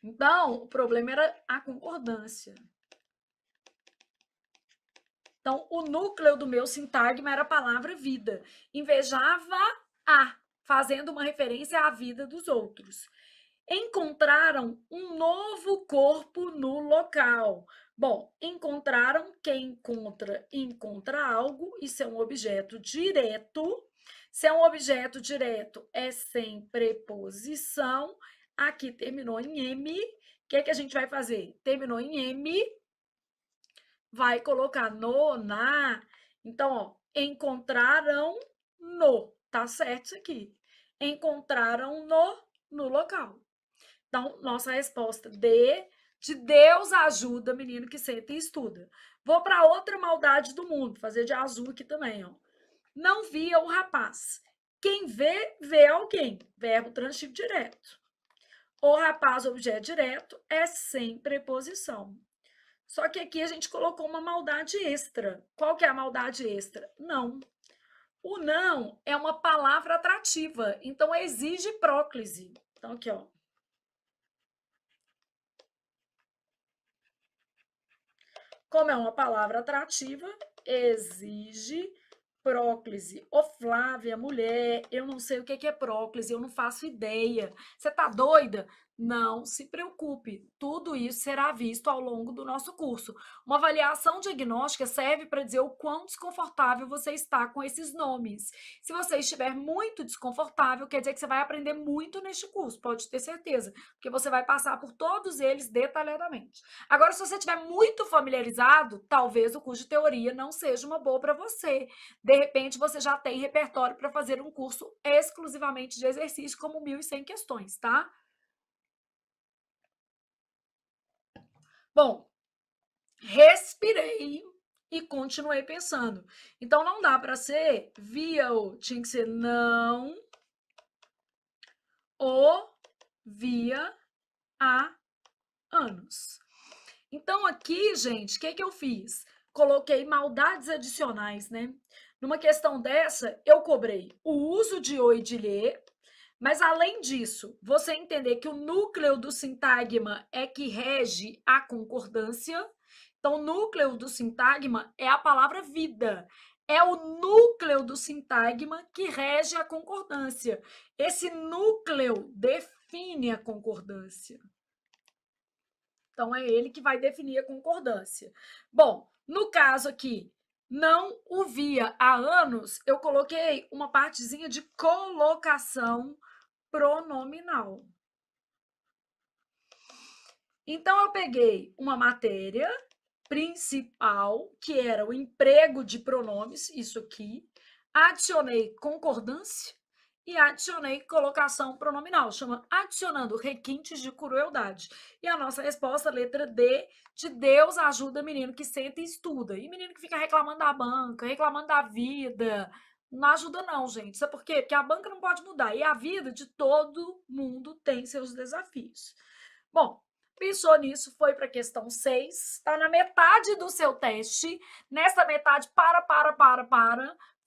Então, o problema era a concordância. Então, o núcleo do meu sintagma era a palavra vida. Invejava a, fazendo uma referência à vida dos outros. Encontraram um novo corpo no local. Bom, encontraram, quem encontra, encontra algo, isso é um objeto direto. Se é um objeto direto, é sem preposição. Aqui terminou em M. O que é que a gente vai fazer? Terminou em M, vai colocar no, na. Então, ó, encontraram no. Tá certo isso aqui. Encontraram no local. Então, nossa resposta de Deus ajuda menino que senta e estuda. Vou para outra maldade do mundo, fazer de azul aqui também, ó. Não via o rapaz. Quem vê, vê alguém. Verbo transitivo direto. O rapaz, objeto direto, é sem preposição. Só que aqui a gente colocou uma maldade extra. Qual que é a maldade extra? Não. O não é uma palavra atrativa, então exige próclise. Então, aqui, ó. Como é uma palavra atrativa, exige próclise. Ô, Flávia, mulher, eu não sei o que é próclise, eu não faço ideia. Você tá doida? Não se preocupe, tudo isso será visto ao longo do nosso curso. Uma avaliação diagnóstica serve para dizer o quão desconfortável você está com esses nomes. Se você estiver muito desconfortável, quer dizer que você vai aprender muito neste curso, pode ter certeza, porque você vai passar por todos eles detalhadamente. Agora, se você estiver muito familiarizado, talvez o curso de teoria não seja uma boa para você. De repente, você já tem repertório para fazer um curso exclusivamente de exercício, como 1.100 questões, tá? Bom, respirei e continuei pensando. Então, não dá para ser via o, tinha que ser não o via há anos. Então, aqui, gente, o que eu fiz? Coloquei maldades adicionais, né? Numa questão dessa, eu cobrei o uso de o e de lhe, mas além disso, você entender que o núcleo do sintagma é que rege a concordância. Então, o núcleo do sintagma é a palavra vida. É o núcleo do sintagma que rege a concordância. Esse núcleo define a concordância. Então, é ele que vai definir a concordância. Bom, no caso aqui, não o via há anos, eu coloquei uma partezinha de colocação pronominal. Então, eu peguei uma matéria principal, que era o emprego de pronomes, isso aqui, adicionei concordância e adicionei colocação pronominal, chama adicionando requintes de crueldade. E a nossa resposta, letra D, de Deus ajuda menino que senta e estuda. E menino que fica reclamando da banca, reclamando da vida, não ajuda não, gente. Sabe por quê? Porque a banca não pode mudar e a vida de todo mundo tem seus desafios. Bom, pensou nisso, foi para a questão 6, está na metade do seu teste. Nessa metade,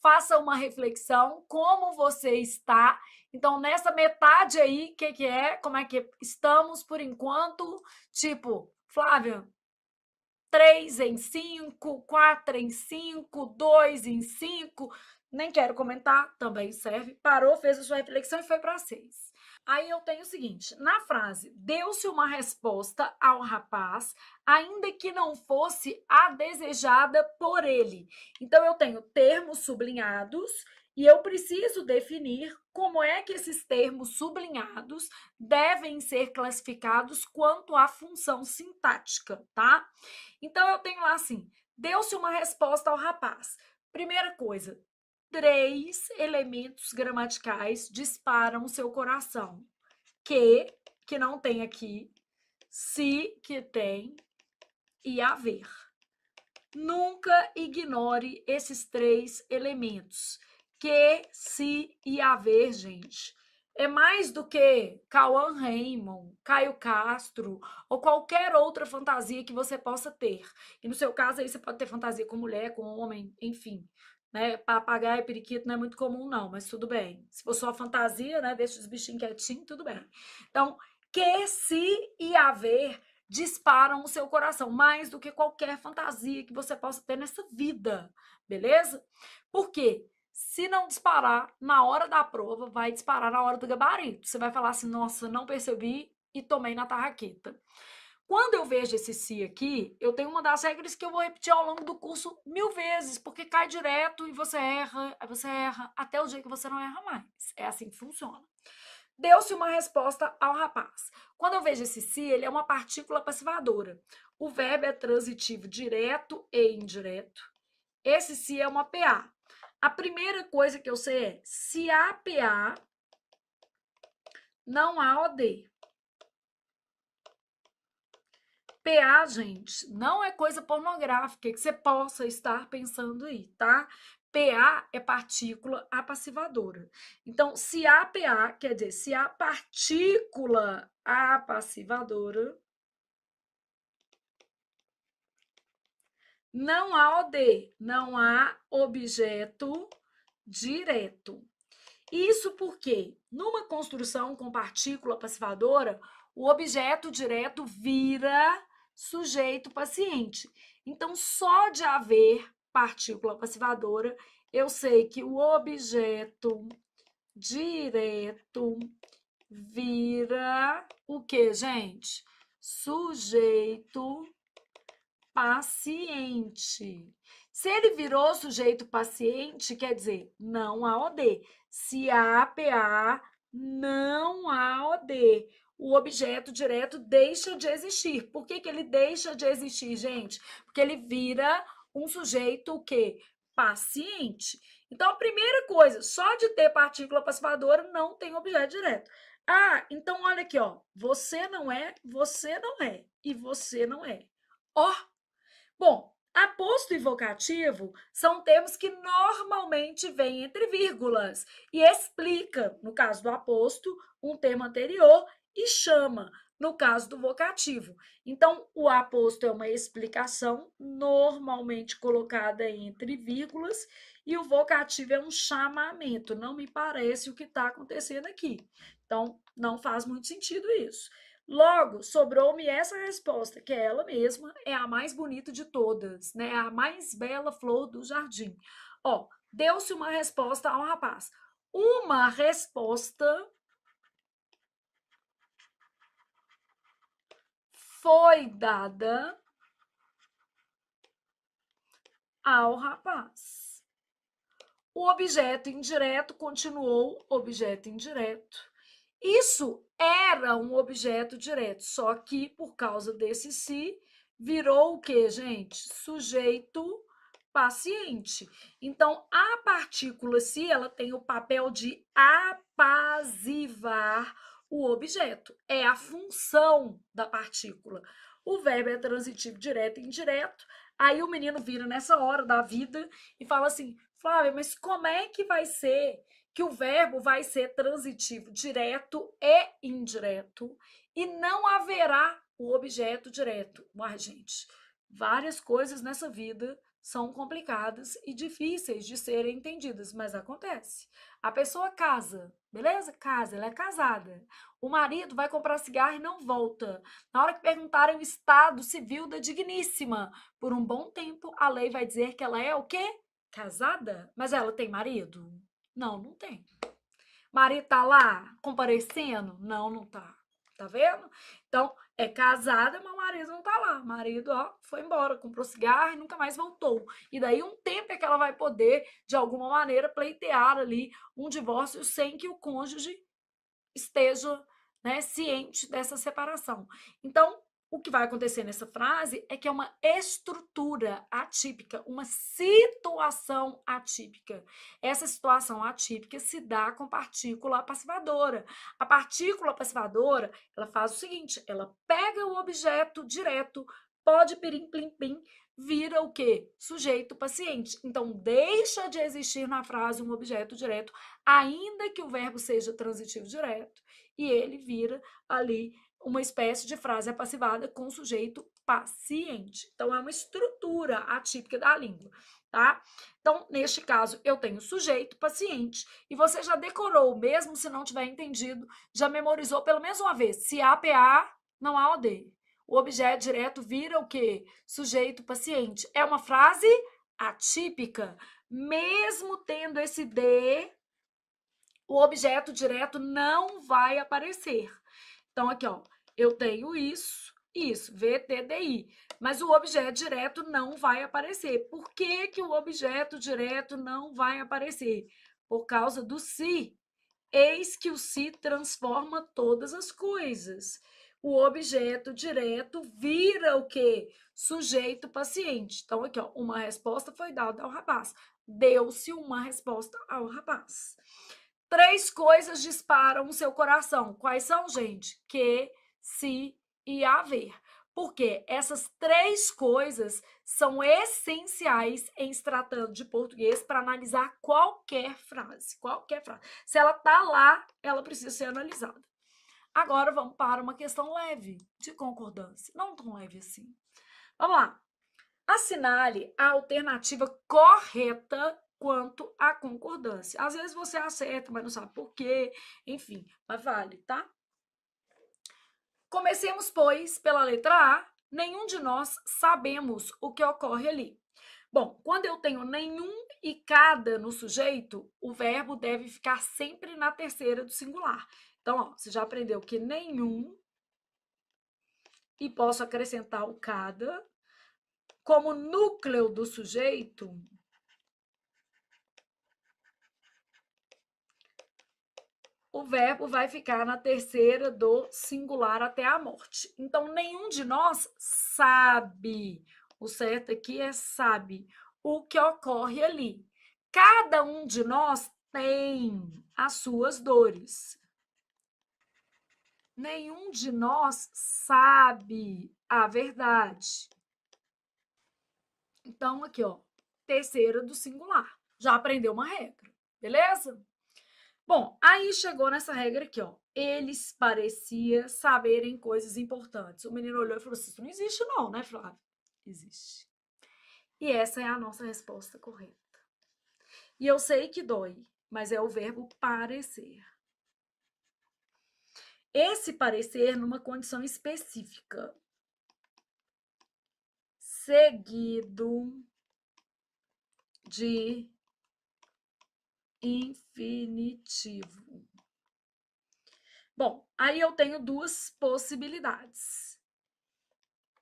faça uma reflexão, como você está. Então, nessa metade aí, o que é? Como é que estamos por enquanto? Tipo, Flávia, 3 em 5, 4 em 5, 2 em 5. Nem quero comentar, também serve. Parou, fez a sua reflexão e foi para 6. Aí eu tenho o seguinte, na frase, deu-se uma resposta ao rapaz, ainda que não fosse a desejada por ele. Então, eu tenho termos sublinhados e eu preciso definir como é que esses termos sublinhados devem ser classificados quanto à função sintática, tá? Então, eu tenho lá assim, deu-se uma resposta ao rapaz. Primeira coisa, 3 elementos gramaticais disparam o seu coração. Que não tem aqui, se, que tem, e haver. Nunca ignore esses 3 elementos. Que, se e haver, gente. É mais do que Cauã Raymond, Caio Castro ou qualquer outra fantasia que você possa ter. E no seu caso aí você pode ter fantasia com mulher, com homem, enfim. Né? Papagaio e periquito não é muito comum não, mas tudo bem. Se for só fantasia, né, deixa os bichinhos quietinhos, tudo bem. Então, que, se e haver disparam o seu coração, mais do que qualquer fantasia que você possa ter nessa vida, beleza? Por quê? Se não disparar na hora da prova, vai disparar na hora do gabarito. Você vai falar assim, nossa, não percebi e tomei na tarraqueta. Quando eu vejo esse se aqui, eu tenho uma das regras que eu vou repetir ao longo do curso 1000 vezes, porque cai direto e você erra, até o dia que você não erra mais. É assim que funciona. Deu-se uma resposta ao rapaz. Quando eu vejo esse se, ele é uma partícula passivadora. O verbo é transitivo direto e indireto. Esse se é uma PA. A primeira coisa que eu sei é, se há PA, não há OD. PA, gente, não é coisa pornográfica que você possa estar pensando aí, tá? PA é partícula apassivadora. Então, se há PA, quer dizer, se há partícula apassivadora, não há OD, não há objeto direto. Isso porque, numa construção com partícula passivadora, o objeto direto vira sujeito paciente. Então, só de haver partícula passivadora, eu sei que o objeto direto vira o quê, gente? Sujeito paciente. Se ele virou sujeito paciente, quer dizer, não há OD. Se há PA, não há OD. O objeto direto deixa de existir. Por que ele deixa de existir, gente? Porque ele vira um sujeito o quê? Paciente. Então, a primeira coisa, só de ter partícula passivadora não tem objeto direto. Ah, então olha aqui, ó. Você não é e você não é. Ó, bom, aposto e vocativo são termos que normalmente vêm entre vírgulas e explica, no caso do aposto, um termo anterior e chama, no caso do vocativo. Então, o aposto é uma explicação normalmente colocada entre vírgulas e o vocativo é um chamamento. Não me parece o que está acontecendo aqui. Então, não faz muito sentido isso. Logo, sobrou-me essa resposta, que é ela mesma, é a mais bonita de todas, né? A mais bela flor do jardim. Ó, deu-se uma resposta ao rapaz. Uma resposta foi dada ao rapaz. O objeto indireto continuou objeto indireto. Isso era um objeto direto, só que por causa desse se, virou o quê, gente? Sujeito paciente. Então, a partícula se, ela tem o papel de apaziguar o objeto. É a função da partícula. O verbo é transitivo direto e indireto. Aí o menino vira nessa hora da vida e fala assim: Flávia, mas como é que vai ser que o verbo vai ser transitivo direto e indireto e não haverá o objeto direto? Uai, gente, várias coisas nessa vida são complicadas e difíceis de serem entendidas, mas acontece. A pessoa casa, beleza? Casa, ela é casada. O marido vai comprar cigarro e não volta. Na hora que perguntarem o estado civil da digníssima, por um bom tempo a lei vai dizer que ela é o quê? Casada? Mas ela tem marido? Não, não tem. Marido tá lá comparecendo? Não, não tá. Tá vendo? Então, é casada, mas o marido não tá lá. O marido, ó, foi embora, comprou cigarro e nunca mais voltou. E daí um tempo é que ela vai poder, de alguma maneira, pleitear ali um divórcio sem que o cônjuge esteja, né, ciente dessa separação. Então, o que vai acontecer nessa frase é que é uma estrutura atípica, uma situação atípica. Essa situação atípica se dá com partícula passivadora. A partícula passivadora, ela faz o seguinte, ela pega o objeto direto, pode pirim, plim, plim, vira o quê? Sujeito paciente. Então, deixa de existir na frase um objeto direto, ainda que o verbo seja transitivo direto, e ele vira ali uma espécie de frase apassivada com sujeito paciente. Então, é uma estrutura atípica da língua, tá? Então, neste caso, eu tenho sujeito paciente, e você já decorou, mesmo se não tiver entendido, já memorizou pelo menos uma vez. Se há PA, não há OD. O objeto direto vira o quê? Sujeito paciente. É uma frase atípica. Mesmo tendo esse D, o objeto direto não vai aparecer. Então, aqui, ó, eu tenho isso, VTDI, mas o objeto direto não vai aparecer. Por que que o objeto direto não vai aparecer? Por causa do se. Eis que o se transforma todas as coisas. O objeto direto vira o quê? Sujeito paciente. Então, aqui, ó, uma resposta foi dada ao rapaz. Deu-se uma resposta ao rapaz. 3 coisas disparam o seu coração. Quais são, gente? Que, se e haver. Porque essas 3 coisas são essenciais em se tratando de português para analisar qualquer frase. Qualquer frase. Se ela está lá, ela precisa ser analisada. Agora vamos para uma questão leve de concordância. Não tão leve assim. Vamos lá. Assinale a alternativa correta quanto à concordância. Às vezes você acerta, mas não sabe por quê. Enfim, mas vale, tá? Comecemos, pois, pela letra A. Nenhum de nós sabemos o que ocorre ali. Bom, quando eu tenho nenhum e cada no sujeito, o verbo deve ficar sempre na terceira do singular. Então, ó, você já aprendeu que nenhum e posso acrescentar o cada. Como núcleo do sujeito, o verbo vai ficar na terceira do singular até a morte. Então, nenhum de nós sabe, o certo aqui é sabe, o que ocorre ali. Cada um de nós tem as suas dores. Nenhum de nós sabe a verdade. Então, aqui, ó, terceira do singular. Já aprendeu uma regra, beleza? Bom, aí chegou nessa regra aqui, ó. Eles pareciam saberem coisas importantes. O menino olhou e falou assim: isso não existe não, né, Flávio? Existe. E essa é a nossa resposta correta. E eu sei que dói, mas é o verbo parecer. Esse parecer numa condição específica. Seguido de infinitivo. Bom, aí eu tenho duas possibilidades.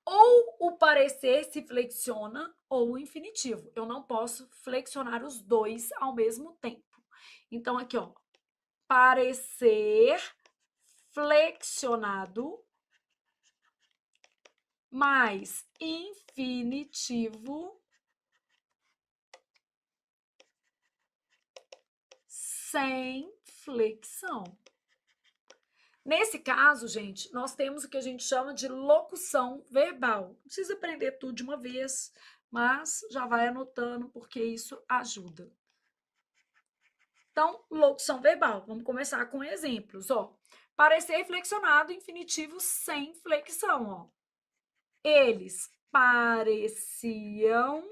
Ou o parecer se flexiona ou o infinitivo. Eu não posso flexionar os dois ao mesmo tempo. Então, aqui, ó, parecer flexionado mais infinitivo sem flexão. Nesse caso, gente, nós temos o que a gente chama de locução verbal. Não precisa aprender tudo de uma vez, mas já vai anotando porque isso ajuda. Então, locução verbal. Vamos começar com exemplos, ó. Parecer flexionado, infinitivo sem flexão, ó. Eles pareciam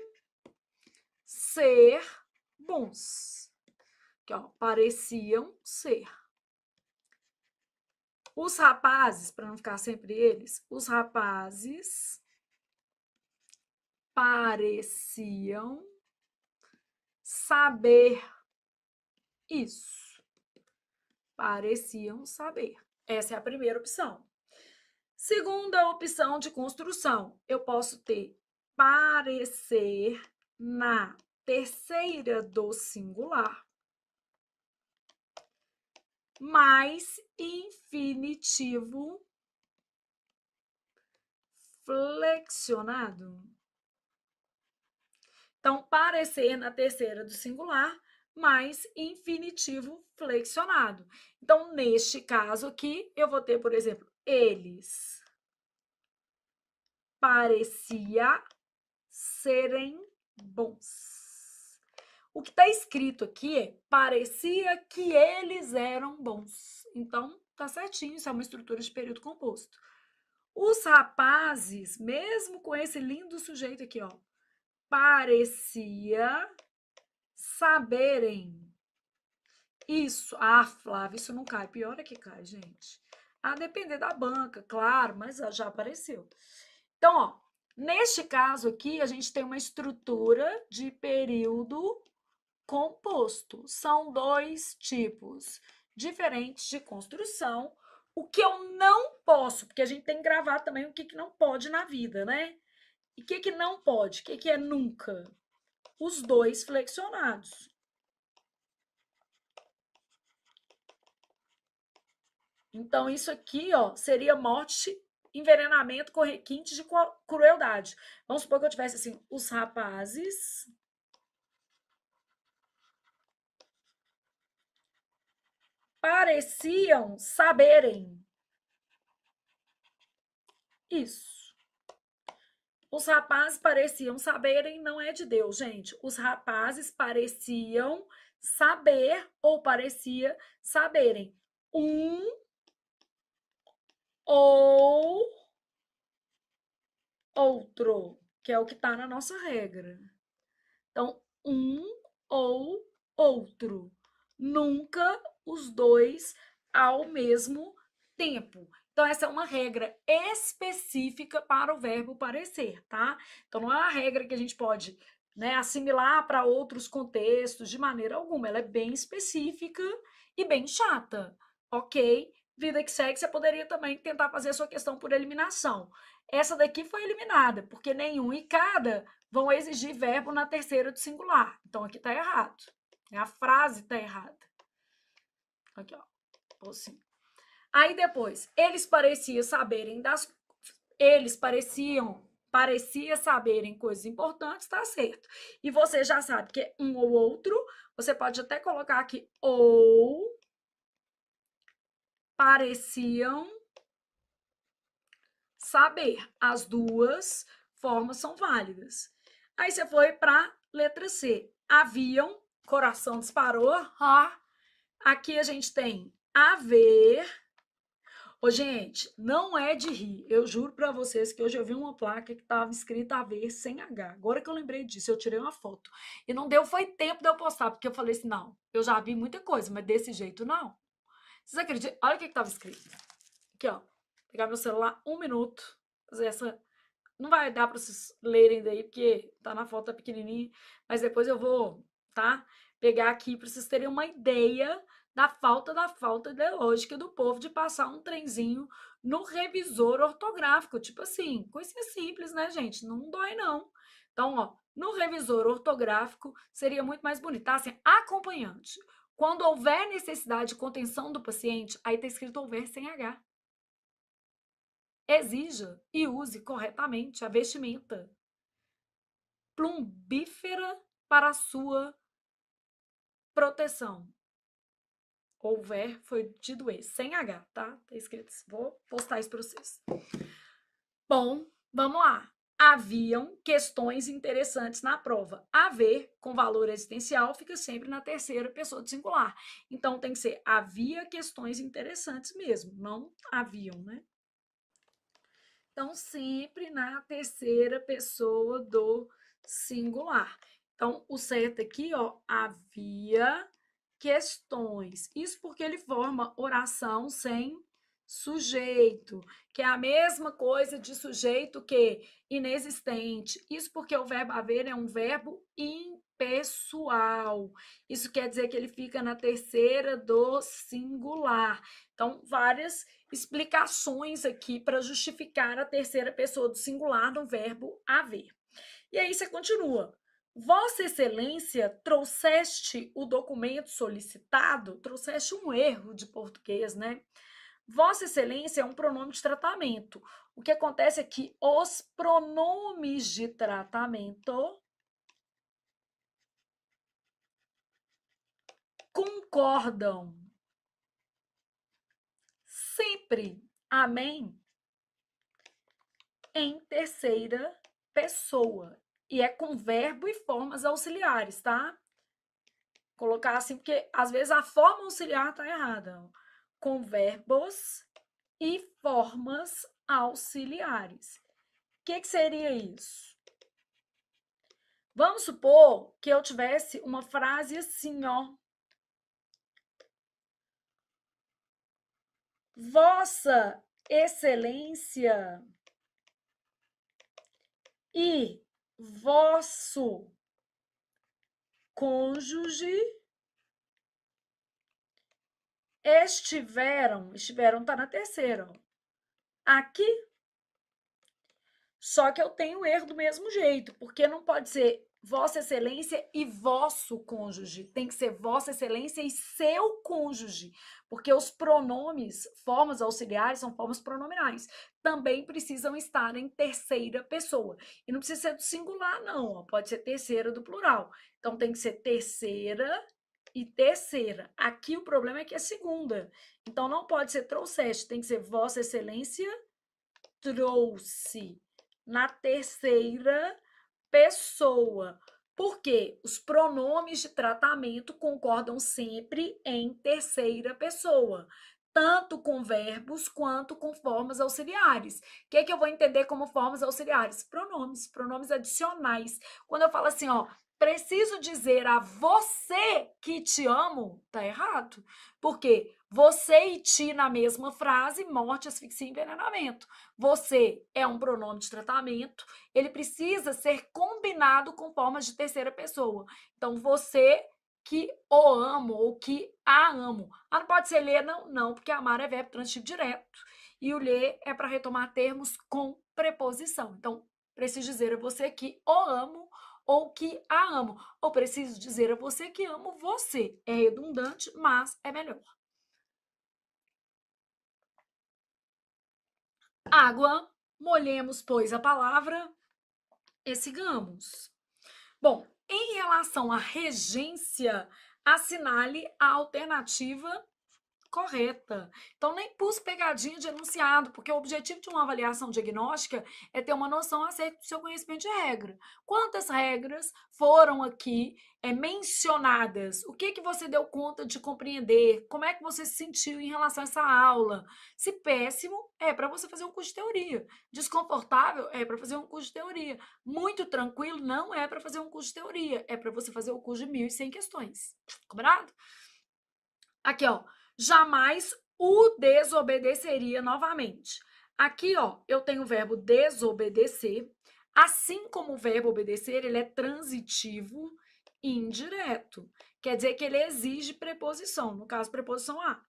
ser bons. Aqui, ó, pareciam ser. Os rapazes, para não ficar sempre eles, os rapazes pareciam saber isso. Pareciam saber. Essa é a primeira opção. Segunda opção de construção, eu posso ter parecer na terceira do singular mais infinitivo flexionado. Então, parecer na terceira do singular mais infinitivo flexionado. Então, neste caso aqui, eu vou ter, por exemplo, eles parecia serem bons. O que está escrito aqui é parecia que eles eram bons. Então, tá certinho, isso é uma estrutura de período composto. Os rapazes, mesmo com esse lindo sujeito aqui, ó, parecia saberem isso. Ah, Flávia, isso não cai. Pior é que cai, gente. A depender da banca, claro, mas já apareceu. Então, ó, neste caso aqui, a gente tem uma estrutura de período composto. São dois tipos diferentes de construção. O que eu não posso, porque a gente tem que gravar também o que não pode na vida, né? E o que não pode? O que é nunca? Os dois flexionados. Então, isso aqui, ó, seria morte, envenenamento com requinte de crueldade. Vamos supor que eu tivesse assim, os rapazes pareciam saberem isso. Os rapazes pareciam saberem, não é de Deus, gente. Os rapazes pareciam saber ou parecia saberem. Um ou outro, que é o que está na nossa regra. Então, um ou outro. Nunca os dois ao mesmo tempo. Então, essa é uma regra específica para o verbo parecer, tá? Então, não é uma regra que a gente pode, né, assimilar para outros contextos de maneira alguma. Ela é bem específica e bem chata, ok? Vida que segue, você poderia também tentar fazer a sua questão por eliminação. Essa daqui foi eliminada, porque nenhum e cada vão exigir verbo na terceira do singular. Então, aqui está errado. A frase está errada. Aqui, ó. Assim. Aí, depois, eles pareciam saberem das... Eles parecia saberem coisas importantes, tá certo. E você já sabe que é um ou outro. Você pode até colocar aqui ou pareciam saber. As duas formas são válidas. Aí você foi para letra C. Haviam, coração disparou. Aqui a gente tem haver. Ô, gente, não é de rir. Eu juro para vocês que hoje eu vi uma placa que estava escrita haver sem H. Agora que eu lembrei disso, eu tirei uma foto. E não deu, foi tempo de eu postar, porque eu falei assim, não, eu já vi muita coisa, mas desse jeito não. Vocês acreditam? Olha o que estava escrito. Aqui, ó. Pegar meu celular, 1 minuto. Fazer essa... Não vai dar para vocês lerem daí, porque tá na foto pequenininha. Mas depois eu vou, tá? Pegar aqui para vocês terem uma ideia da falta ideológica do povo de passar um trenzinho no revisor ortográfico. Tipo assim, coisinha simples, né, gente? Não dói, não. Então, ó, no revisor ortográfico seria muito mais bonito, tá? Assim, acompanhante. Quando houver necessidade de contenção do paciente, aí está escrito houver sem H. Exija e use corretamente a vestimenta plumbífera para a sua proteção. Houver foi dito esse, sem H, tá? Tá escrito isso. Vou postar isso para vocês. Bom, vamos lá. Haviam questões interessantes na prova. Haver, com valor existencial, fica sempre na terceira pessoa do singular. Então, tem que ser havia questões interessantes mesmo, não haviam, né? Então, sempre na terceira pessoa do singular. Então, o certo aqui, ó, havia questões. Isso porque ele forma oração sem sujeito, que é a mesma coisa de sujeito que inexistente. Isso porque o verbo haver é um verbo impessoal. Isso quer dizer que ele fica na terceira do singular. Então, várias explicações aqui para justificar a terceira pessoa do singular no verbo haver. E aí você continua. Vossa Excelência, trouxeste o documento solicitado? Trouxeste um erro de português, né? Vossa Excelência é um pronome de tratamento. O que acontece é que os pronomes de tratamento concordam sempre, amém, em terceira pessoa. E é com verbo e formas auxiliares, tá? Colocar assim, porque às vezes a forma auxiliar tá errada. Com verbos e formas auxiliares. O que seria isso? Vamos supor que eu tivesse uma frase assim, ó. Vossa Excelência e vosso cônjuge estiveram tá na terceira, ó. Aqui, só que eu tenho erro do mesmo jeito, porque não pode ser Vossa Excelência e vosso cônjuge, tem que ser Vossa Excelência e seu cônjuge, porque os pronomes, formas auxiliares, são formas pronominais, também precisam estar em terceira pessoa. E não precisa ser do singular, não, ó, pode ser terceira do plural. Então tem que ser terceira e terceira. Aqui o problema é que é segunda. Então não pode ser trouxeste, tem que ser Vossa Excelência trouxe na terceira pessoa. Porque os pronomes de tratamento concordam sempre em terceira pessoa, tanto com verbos quanto com formas auxiliares. O que eu vou entender como formas auxiliares? Pronomes adicionais. Quando eu falo assim, ó, preciso dizer a você que te amo, tá errado. Porque você e ti na mesma frase, morte, asfixia e envenenamento. Você é um pronome de tratamento, ele precisa ser combinado com formas de terceira pessoa. Então, você que o amo ou que a amo. Ah, não pode ser ler, não? Não, porque amar é verbo transitivo direto. E o ler é para retomar termos com preposição. Então, preciso dizer a você que o amo ou que a amo. Ou preciso dizer a você que amo você. É redundante, mas é melhor. Água, molhemos, pois, a palavra e sigamos. Bom, em relação à regência, assinale a alternativa correta. Então, nem pus pegadinha de enunciado, porque o objetivo de uma avaliação diagnóstica é ter uma noção acerca do seu conhecimento de regra. Quantas regras foram aqui mencionadas? O que você deu conta de compreender? Como é que você se sentiu em relação a essa aula? Se péssimo, é para você fazer um curso de teoria. Desconfortável, é para fazer um curso de teoria. Muito tranquilo, não é para fazer um curso de teoria. É para você fazer o curso de 1.100 questões. Combinado? Aqui, ó. Jamais o desobedeceria novamente. Aqui, ó, eu tenho o verbo desobedecer. Assim como o verbo obedecer, ele é transitivo e indireto. Quer dizer que ele exige preposição, no caso, preposição a.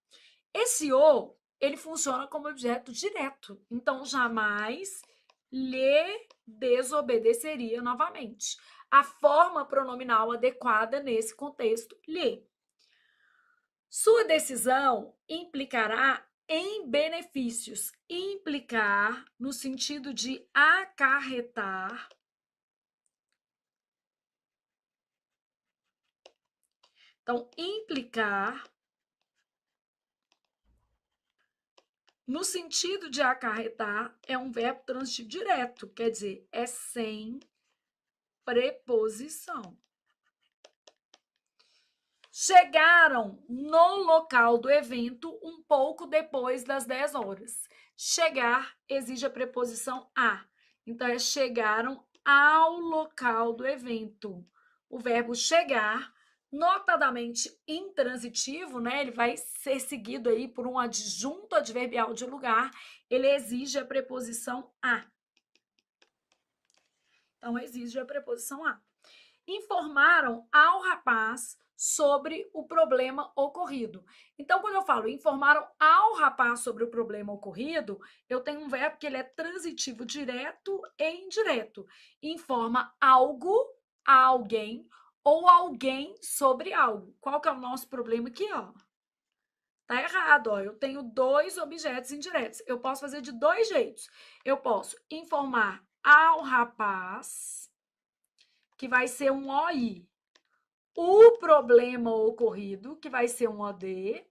Esse o, ele funciona como objeto direto. Então, jamais lhe desobedeceria novamente. A forma pronominal adequada nesse contexto, lhe. Sua decisão implicará em benefícios. Implicar no sentido de acarretar. Então, implicar no sentido de acarretar é um verbo transitivo direto, quer dizer, é sem preposição. Chegaram no local do evento um pouco depois das 10 horas. Chegar exige a preposição a. Então, é chegaram ao local do evento. O verbo chegar, notadamente intransitivo, né? Ele vai ser seguido aí por um adjunto adverbial de lugar. Ele exige a preposição a. Então, exige a preposição a. Informaram ao rapaz sobre o problema ocorrido. Então, quando eu falo informaram ao rapaz sobre o problema ocorrido, eu tenho um verbo que ele é transitivo direto e indireto. Informa algo a alguém ou alguém sobre algo. Qual que é o nosso problema aqui, ó? Tá errado, ó. Eu tenho dois objetos indiretos. Eu posso fazer de dois jeitos. Eu posso informar ao rapaz, que vai ser um OI. O problema ocorrido, que vai ser um OD.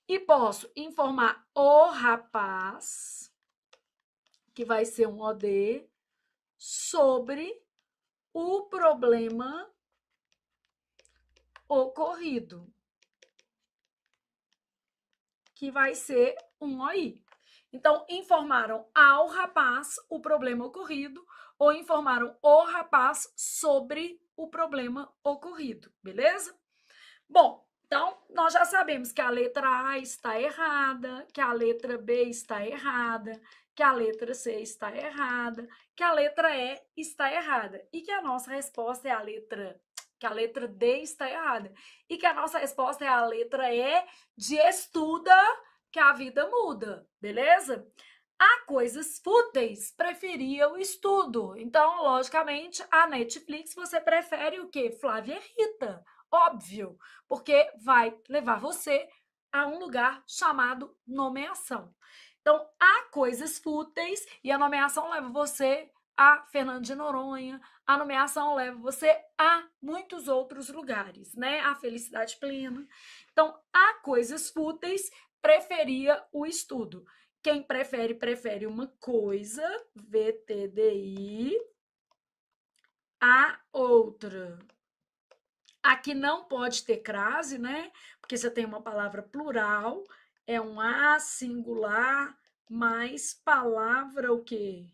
E posso informar o rapaz, que vai ser um OD, sobre o problema ocorrido, que vai ser um OI. Então, informaram ao rapaz o problema ocorrido ou informaram o rapaz sobre o problema ocorrido, beleza? Bom, então nós já sabemos que a letra A está errada, que a letra B está errada, que a letra C está errada, que a letra E está errada e que a nossa resposta é a letra D está errada e que a nossa resposta é a letra E de estuda que a vida muda, beleza? A coisas fúteis, preferia o estudo. Então, logicamente, a Netflix você prefere o quê? Flávia Rita, óbvio, porque vai levar você a um lugar chamado nomeação. Então, há coisas fúteis e a nomeação leva você a Fernando de Noronha, a nomeação leva você a muitos outros lugares, né? A felicidade plena. Então, há coisas fúteis, preferia o estudo. Quem prefere, prefere uma coisa, VTDI, a outra. Aqui não pode ter crase, né? Porque você tem uma palavra plural, é um a singular mais palavra o quê?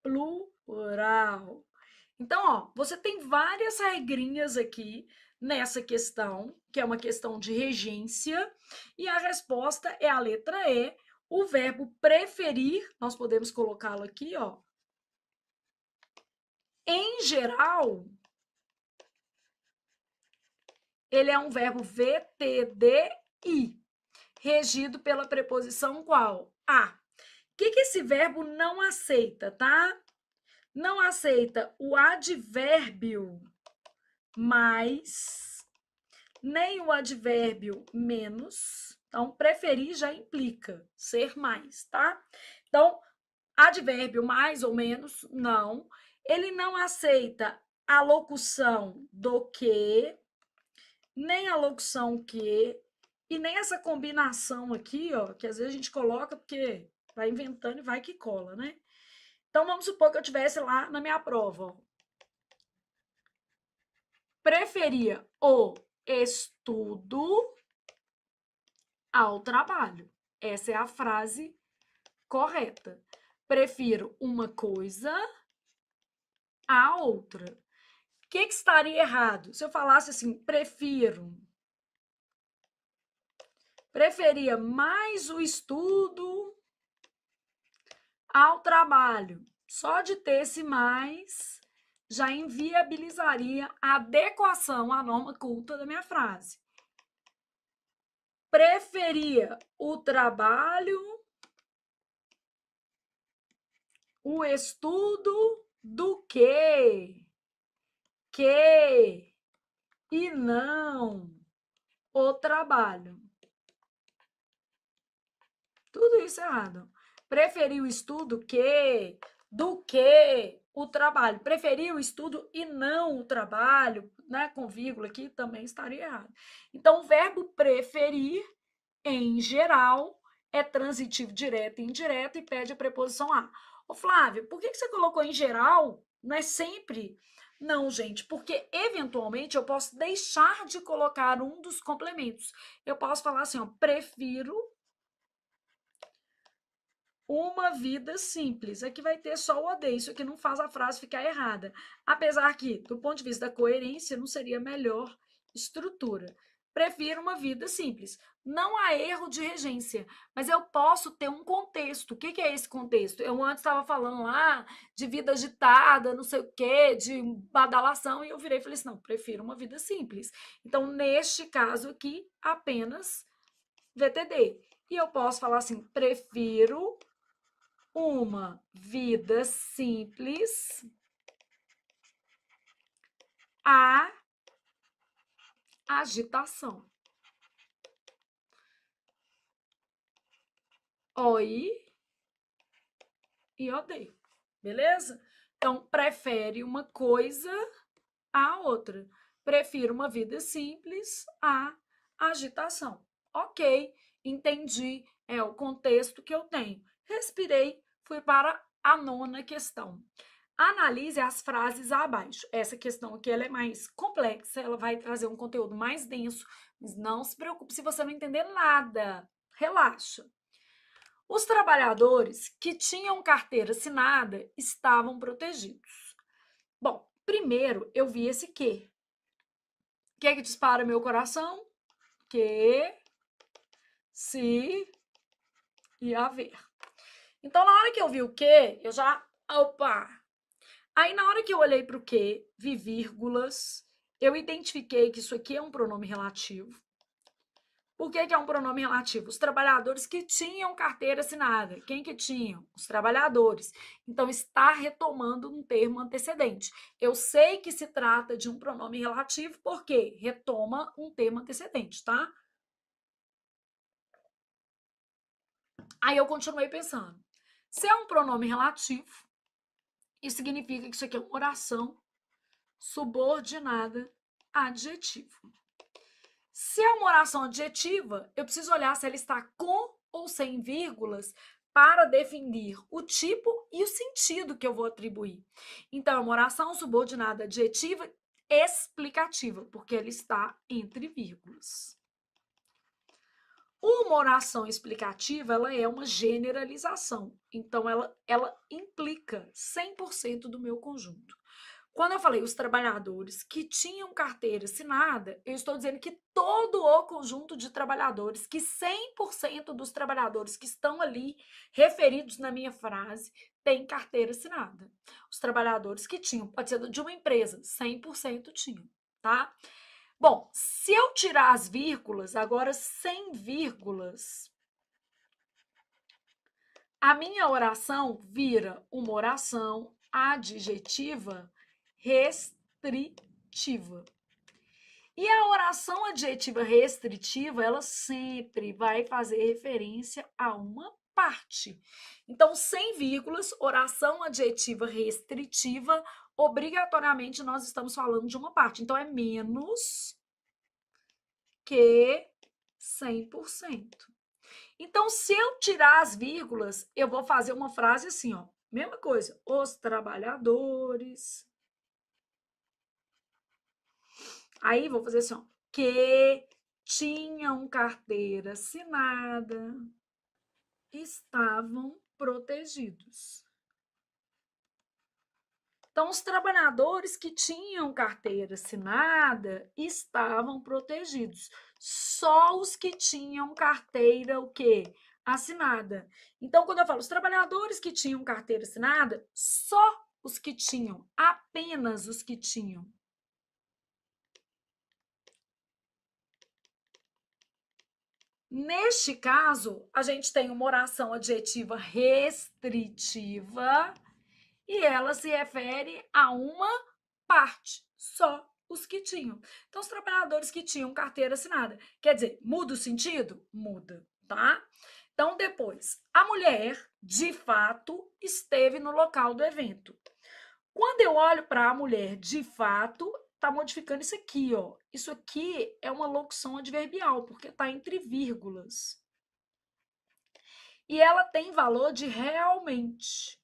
Plural. Então, ó, você tem várias regrinhas aqui nessa questão, que é uma questão de regência, e a resposta é a letra E. O verbo preferir, nós podemos colocá-lo aqui, ó. Em geral, ele é um verbo VTDI, regido pela preposição qual? A. O que esse verbo não aceita, tá? Não aceita o advérbio mais, nem o advérbio menos. Então, preferir já implica ser mais, tá? Então, advérbio mais ou menos, não. Ele não aceita a locução do que, nem a locução que, e nem essa combinação aqui, ó, que às vezes a gente coloca porque vai inventando e vai que cola, né? Então, vamos supor que eu tivesse lá na minha prova, ó. Preferia o estudo ao trabalho. Essa é a frase correta. Prefiro uma coisa à outra. O que estaria errado? Se eu falasse assim, preferia mais o estudo ao trabalho. Só de ter esse mais já inviabilizaria a adequação à norma culta da minha frase. Preferia o trabalho, o estudo do que que e não o trabalho. Tudo isso errado. Preferi o estudo do que o trabalho. Preferi o estudo e não o trabalho, né? Com vírgula aqui também estaria errado. Então, o verbo preferir, em geral, é transitivo direto e indireto e pede a preposição a. Ô, Flávia, por que você colocou em geral? Não é sempre? Não, gente, porque eventualmente eu posso deixar de colocar um dos complementos. Eu posso falar assim, ó, prefiro uma vida simples. Aqui vai ter só o odeio, isso aqui não faz a frase ficar errada. Apesar que, do ponto de vista da coerência, não seria a melhor estrutura. Prefiro uma vida simples. Não há erro de regência, mas eu posso ter um contexto. O que é esse contexto? Eu antes estava falando lá de vida agitada, não sei o quê, de badalação, e eu virei e falei assim, não, prefiro uma vida simples. Então, neste caso aqui, apenas VTD. E eu posso falar assim, prefiro uma vida simples à agitação. Oi e odeio. Beleza? Então, prefere uma coisa à outra. Prefiro uma vida simples à agitação. Ok, entendi. É o contexto que eu tenho. Respirei, fui para a nona questão. Analise as frases abaixo. Essa questão aqui ela é mais complexa, ela vai trazer um conteúdo mais denso, mas não se preocupe se você não entender nada. Relaxa. Os trabalhadores que tinham carteira assinada estavam protegidos. Bom, primeiro eu vi esse que. O que é que dispara meu coração? Que, se e haver. Então, na hora que eu vi o que, eu já. Opa! Aí, na hora que eu olhei para o que, vi vírgulas, eu identifiquei que isso aqui é um pronome relativo. Por que é um pronome relativo? Os trabalhadores que tinham carteira assinada. Quem que tinham? Os trabalhadores. Então, está retomando um termo antecedente. Eu sei que se trata de um pronome relativo porque retoma um termo antecedente, tá? Aí eu continuei pensando. Se é um pronome relativo, isso significa que isso aqui é uma oração subordinada a adjetivo. Se é uma oração adjetiva, eu preciso olhar se ela está com ou sem vírgulas para definir o tipo e o sentido que eu vou atribuir. Então, é uma oração subordinada adjetiva explicativa, porque ela está entre vírgulas. Uma oração explicativa, ela é uma generalização. Então, ela implica 100% do meu conjunto. Quando eu falei os trabalhadores que tinham carteira assinada, eu estou dizendo que todo o conjunto de trabalhadores, que 100% dos trabalhadores que estão ali referidos na minha frase, tem carteira assinada. Os trabalhadores que tinham, pode ser de uma empresa, 100% tinham, tá? Bom, se eu tirar as vírgulas, agora sem vírgulas, a minha oração vira uma oração adjetiva restritiva. E a oração adjetiva restritiva, ela sempre vai fazer referência a uma parte. Então, sem vírgulas, oração adjetiva restritiva, obrigatoriamente nós estamos falando de uma parte. Então, é menos que 100%. Então, se eu tirar as vírgulas, eu vou fazer uma frase assim, ó. Mesma coisa, os trabalhadores. Aí, vou fazer assim, ó. Que tinham carteira assinada estavam protegidos. Então, os trabalhadores que tinham carteira assinada estavam protegidos. Só os que tinham carteira, o quê? Assinada. Então, quando eu falo os trabalhadores que tinham carteira assinada, só os que tinham, apenas os que tinham. Neste caso, a gente tem uma oração adjetiva restritiva e ela se refere a uma parte, Só os que tinham. Então, os trabalhadores que tinham carteira assinada. Quer dizer, muda o sentido? Muda, tá? Então, depois, a mulher, de fato, esteve no local do evento. Quando eu olho para a mulher, de fato, tá modificando isso aqui, ó. Isso aqui é uma locução adverbial, porque tá entre vírgulas. E ela tem valor de realmente.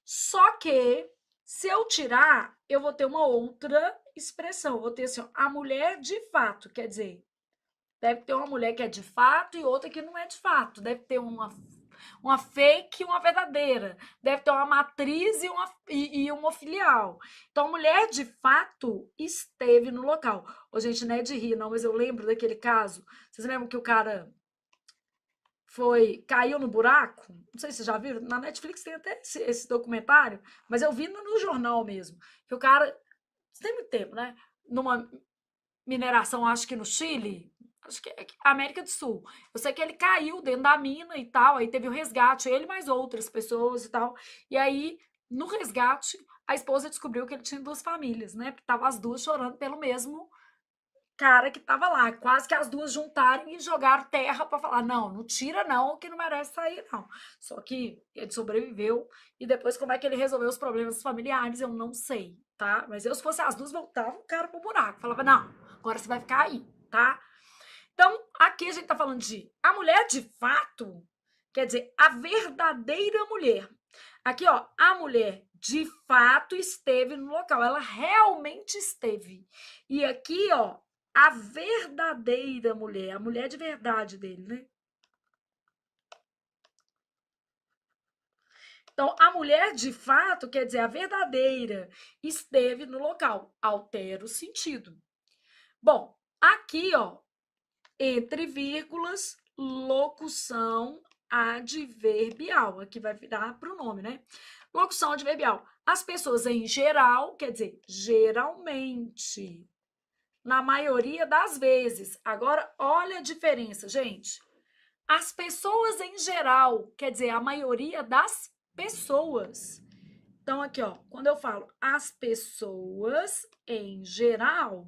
Só que, se eu tirar, eu vou ter uma outra expressão. Eu vou ter assim, ó, a mulher de fato, quer dizer, deve ter uma mulher que é de fato e outra que não é de fato. Deve ter uma fake e uma verdadeira. Deve ter uma matriz e uma filial. Então, a mulher de fato esteve no local. Ô, gente, não é de rir, não, mas eu lembro daquele caso. Vocês lembram que o cara caiu no buraco? Não sei se vocês já viram. Na Netflix tem até esse documentário, mas eu vi no jornal mesmo. Que o cara. Isso tem muito tempo, né? Numa mineração, acho que no Chile, acho que é América do Sul. Eu sei que ele caiu dentro da mina e tal, aí teve o resgate, ele mais outras pessoas e tal. E aí, no resgate, a esposa descobriu que ele tinha duas famílias, né? Porque estavam as duas chorando pelo mesmo cara que estava lá. Quase que as duas juntaram e jogaram terra para falar: não, não tira, não, que não merece sair, não. Só que ele sobreviveu. E depois, como é que ele resolveu os problemas familiares, eu não sei, tá? Mas eu, se fosse as duas, voltava o cara pro buraco. Falava: não, agora você vai ficar aí, tá? Então, aqui a gente tá falando de a mulher de fato, quer dizer, a verdadeira mulher. Aqui, ó, a mulher de fato esteve no local, ela realmente esteve. E aqui, ó, a verdadeira mulher, a mulher de verdade dele, né? Então, a mulher de fato, quer dizer, a verdadeira, esteve no local. Altera o sentido. Bom, aqui, ó, entre vírgulas, locução adverbial. Aqui vai virar pronome, né? Locução adverbial. As pessoas em geral, quer dizer, geralmente. Na maioria das vezes. Agora, olha a diferença, gente. As pessoas em geral, quer dizer, a maioria das pessoas. Então, aqui, ó, quando eu falo as pessoas em geral,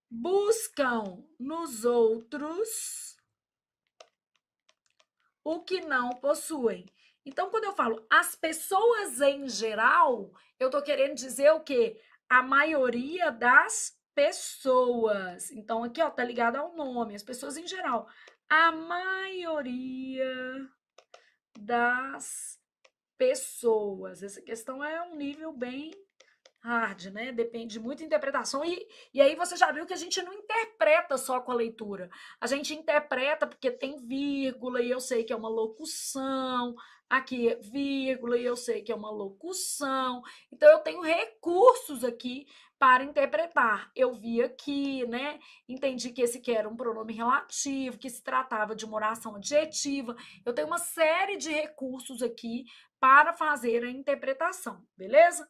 buscam nos outros o que não possuem. Então, quando eu falo as pessoas em geral, eu tô querendo dizer o quê? A maioria das pessoas. Então, aqui, ó, tá ligado ao nome, as pessoas em geral. A maioria das pessoas. Essa questão é um nível bem hard, né? Depende muito da interpretação. E aí você já viu que a gente não interpreta só com a leitura. A gente interpreta porque tem vírgula e eu sei que é uma locução. Aqui é vírgula e eu sei que é uma locução. Então eu tenho recursos aqui para interpretar. Eu vi aqui, né? Entendi que esse aqui era um pronome relativo, que se tratava de uma oração adjetiva. Eu tenho uma série de recursos aqui para fazer a interpretação, beleza?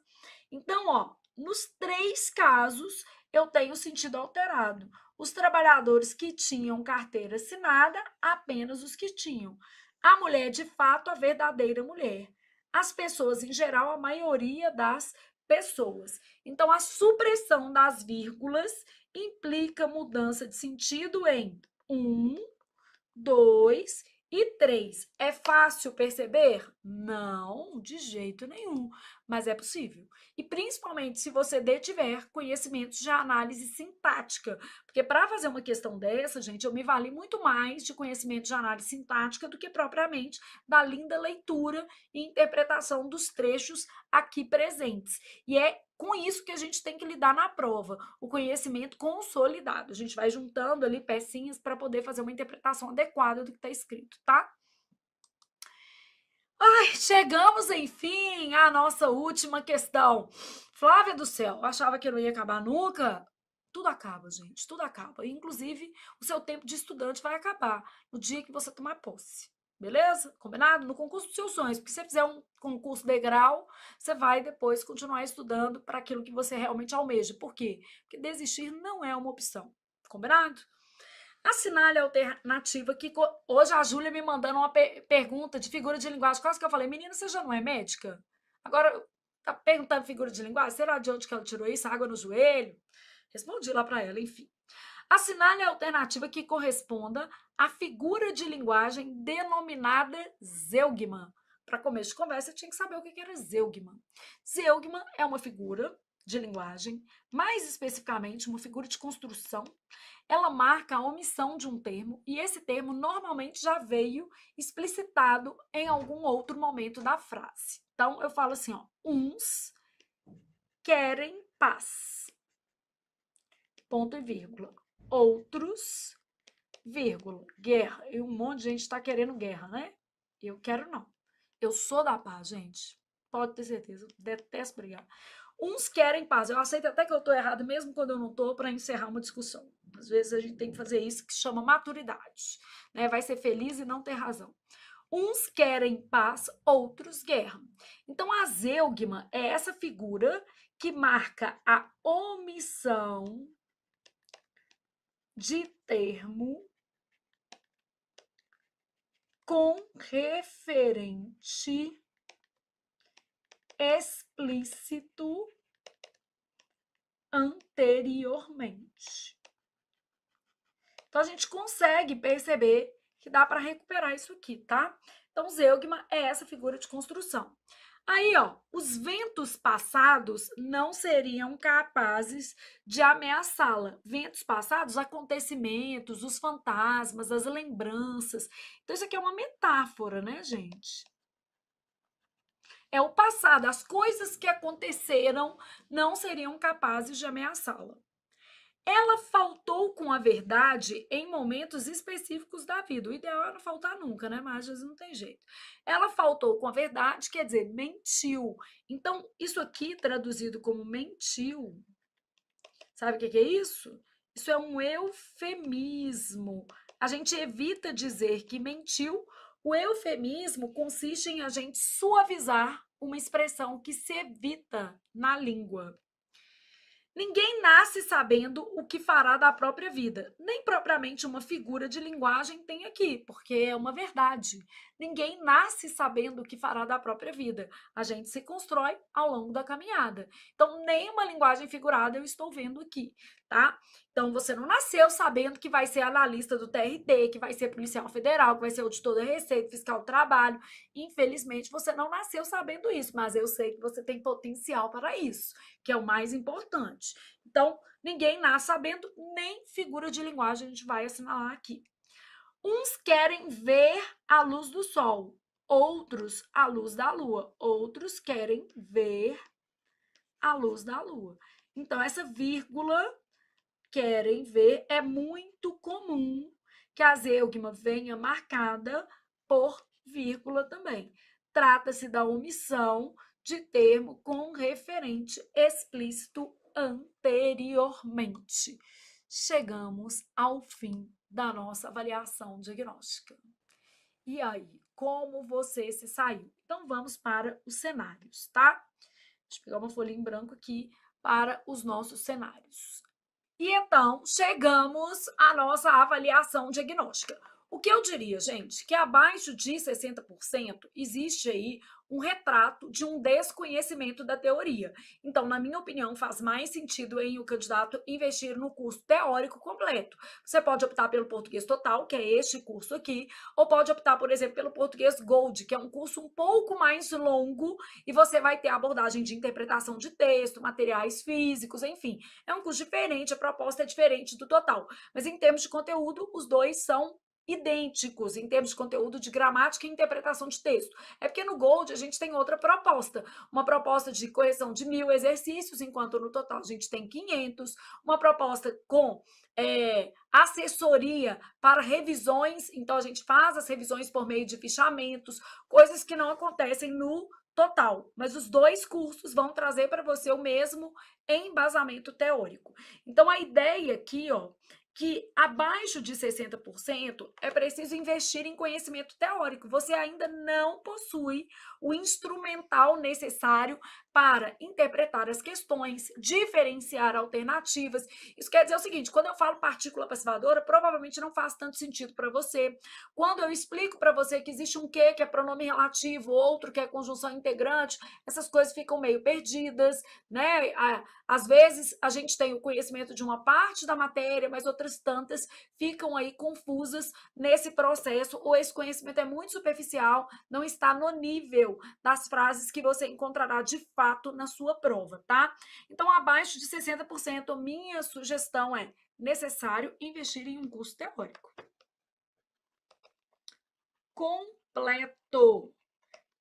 Então, ó, nos três casos eu tenho sentido alterado. Os trabalhadores que tinham carteira assinada, apenas os que tinham. A mulher, de fato, a verdadeira mulher. As pessoas, em geral, a maioria das pessoas. Então, a supressão das vírgulas implica mudança de sentido em um, dois e três. É fácil perceber? Não, de jeito nenhum, mas é possível. E principalmente se você tiver conhecimentos de análise sintática, porque para fazer uma questão dessa, gente, eu me vali muito mais de conhecimento de análise sintática do que propriamente da linda leitura e interpretação dos trechos aqui presentes. E é com isso que a gente tem que lidar na prova, o conhecimento consolidado. A gente vai juntando ali pecinhas para poder fazer uma interpretação adequada do que está escrito, tá? Ai, chegamos, enfim, à nossa última questão. Flávia do céu, achava que não ia acabar nunca? Tudo acaba, gente, tudo acaba. Inclusive, o seu tempo de estudante vai acabar no dia que você tomar posse. Beleza? Combinado? No concurso dos seus sonhos. Porque se você fizer um concurso degrau, você vai depois continuar estudando para aquilo que você realmente almeja. Por quê? Porque desistir não é uma opção. Combinado? Assinale a alternativa que hoje a Júlia me mandando uma pergunta de figura de linguagem. Quase que eu falei, menina, você já não é médica? Agora, tá perguntando figura de linguagem? Será de onde que ela tirou isso? Água no joelho? Respondi lá para ela, enfim. Assinale a alternativa que corresponda à figura de linguagem denominada zeugma. Para começo de conversa, eu tinha que saber o que era zeugma. Zeugma é uma figura de linguagem, mais especificamente uma figura de construção. Ela marca a omissão de um termo e esse termo normalmente já veio explicitado em algum outro momento da frase. Então, eu falo assim, ó, uns querem paz, ponto e vírgula. Outros, vírgula, guerra. E um monte de gente está querendo guerra, né? Eu quero não. Eu sou da paz, gente. Pode ter certeza. Eu detesto brigar. Uns querem paz. Eu aceito até que eu estou errado, mesmo quando eu não estou, para encerrar uma discussão. Às vezes a gente tem que fazer isso, que chama maturidade. Né? Vai ser feliz e não ter razão. Uns querem paz, outros guerra. Então, a zeugma é essa figura que marca a omissão de termo com referente explícito anteriormente. Então, a gente consegue perceber que dá para recuperar isso aqui, tá? Então, zeugma é essa figura de construção. Aí, ó, os ventos passados não seriam capazes de ameaçá-la. Ventos passados, acontecimentos, os fantasmas, as lembranças. Então, isso aqui é uma metáfora, né, gente? É o passado, as coisas que aconteceram não seriam capazes de ameaçá-la. Ela faltou com a verdade em momentos específicos da vida. O ideal é não faltar nunca, né? Mas às vezes não tem jeito. Ela faltou com a verdade, quer dizer, mentiu. Então, isso aqui, traduzido como mentiu, sabe o que é isso? Isso é um eufemismo. A gente evita dizer que mentiu. O eufemismo consiste em a gente suavizar uma expressão que se evita na língua. Ninguém nasce sabendo o que fará da própria vida. Nem propriamente uma figura de linguagem tem aqui, porque é uma verdade. Ninguém nasce sabendo o que fará da própria vida. A gente se constrói ao longo da caminhada. Então, nem uma linguagem figurada eu estou vendo aqui, tá? Então, você não nasceu sabendo que vai ser analista do TRT, que vai ser policial federal, que vai ser auditor da Receita, fiscal do trabalho. Infelizmente, você não nasceu sabendo isso, mas eu sei que você tem potencial para isso, que é o mais importante. Então, ninguém nasce sabendo, nem figura de linguagem a gente vai assinalar aqui. Uns querem ver a luz do sol, outros a luz da lua. Outros querem ver a luz da lua. Então, essa vírgula, querem ver, é muito comum que a zeugma venha marcada por vírgula também. Trata-se da omissão de termo com referente explícito anteriormente. Chegamos ao fim da nossa avaliação diagnóstica. E aí, como você se saiu? Então, vamos para os cenários, tá? Deixa eu pegar uma folhinha em branco aqui para os nossos cenários. E então, chegamos à nossa avaliação diagnóstica. O que eu diria, gente, que abaixo de 60% existe aí um retrato de um desconhecimento da teoria. Então, na minha opinião, faz mais sentido em o candidato investir no curso teórico completo. Você pode optar pelo português total, que é este curso aqui, ou pode optar, por exemplo, pelo português Gold, que é um curso um pouco mais longo e você vai ter abordagem de interpretação de texto, materiais físicos, enfim. É um curso diferente, a proposta é diferente do total. Mas em termos de conteúdo, os dois são idênticos em termos de conteúdo de gramática e interpretação de texto. É porque no Gold a gente tem outra proposta, uma proposta de correção de 1.000 exercícios, enquanto no total a gente tem 500, uma proposta com assessoria para revisões, então a gente faz as revisões por meio de fichamentos, coisas que não acontecem no total, mas os dois cursos vão trazer para você o mesmo embasamento teórico. Então, a ideia aqui, ó, que abaixo de 60% é preciso investir em conhecimento teórico. Você ainda não possui o instrumental necessário para interpretar as questões, diferenciar alternativas. Isso quer dizer o seguinte, quando eu falo partícula passivadora, provavelmente não faz tanto sentido para você. Quando eu explico para você que existe um que é pronome relativo, outro que é conjunção integrante, essas coisas ficam meio perdidas, né? Às vezes a gente tem o conhecimento de uma parte da matéria, mas outras tantas ficam aí confusas nesse processo, ou esse conhecimento é muito superficial, não está no nível das frases que você encontrará de fato na sua prova, tá? Então, abaixo de 60%, minha sugestão é necessário investir em um curso teórico. Completo.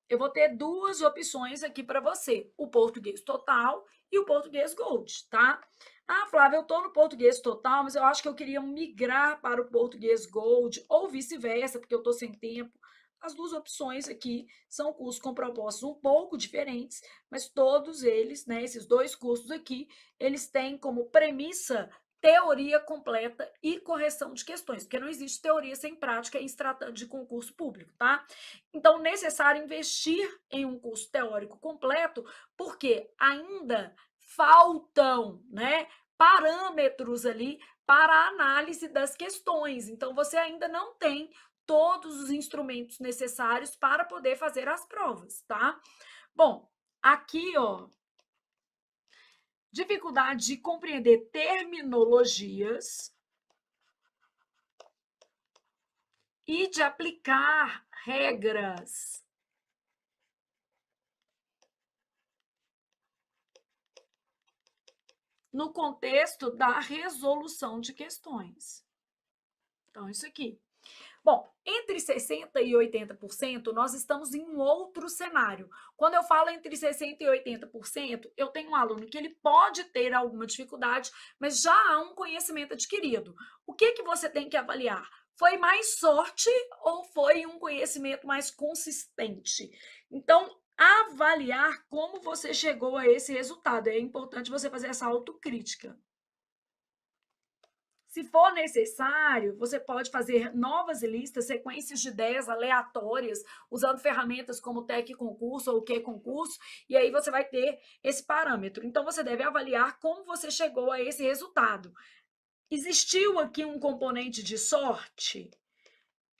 Eu vou ter duas opções aqui para você, o português total e o português Gold, tá? Ah, Flávia, eu estou no português total, mas eu acho que eu queria migrar para o português Gold, ou vice-versa, porque eu estou sem tempo. As duas opções aqui são cursos com propostas um pouco diferentes, mas todos eles, né, esses dois cursos aqui, eles têm como premissa teoria completa e correção de questões, porque não existe teoria sem prática em se tratando de concurso público, tá? Então, necessário investir em um curso teórico completo, porque ainda faltam, né, parâmetros ali para a análise das questões. Então, você ainda não tem todos os instrumentos necessários para poder fazer as provas, tá? Bom, aqui, ó, dificuldade de compreender terminologias e de aplicar regras. No contexto da resolução de questões. Então, isso aqui. Bom, entre 60% e 80%, nós estamos em um outro cenário. Quando eu falo entre 60% e 80%, eu tenho um aluno que ele pode ter alguma dificuldade, mas já há um conhecimento adquirido. O que você tem que avaliar? Foi mais sorte ou foi um conhecimento mais consistente? Então, avaliar como você chegou a esse resultado. É importante você fazer essa autocrítica. Se for necessário, você pode fazer novas listas, sequências de ideias aleatórias, usando ferramentas como Tec Concurso ou o Que Concurso, e aí você vai ter esse parâmetro. Então, você deve avaliar como você chegou a esse resultado. Existiu aqui um componente de sorte?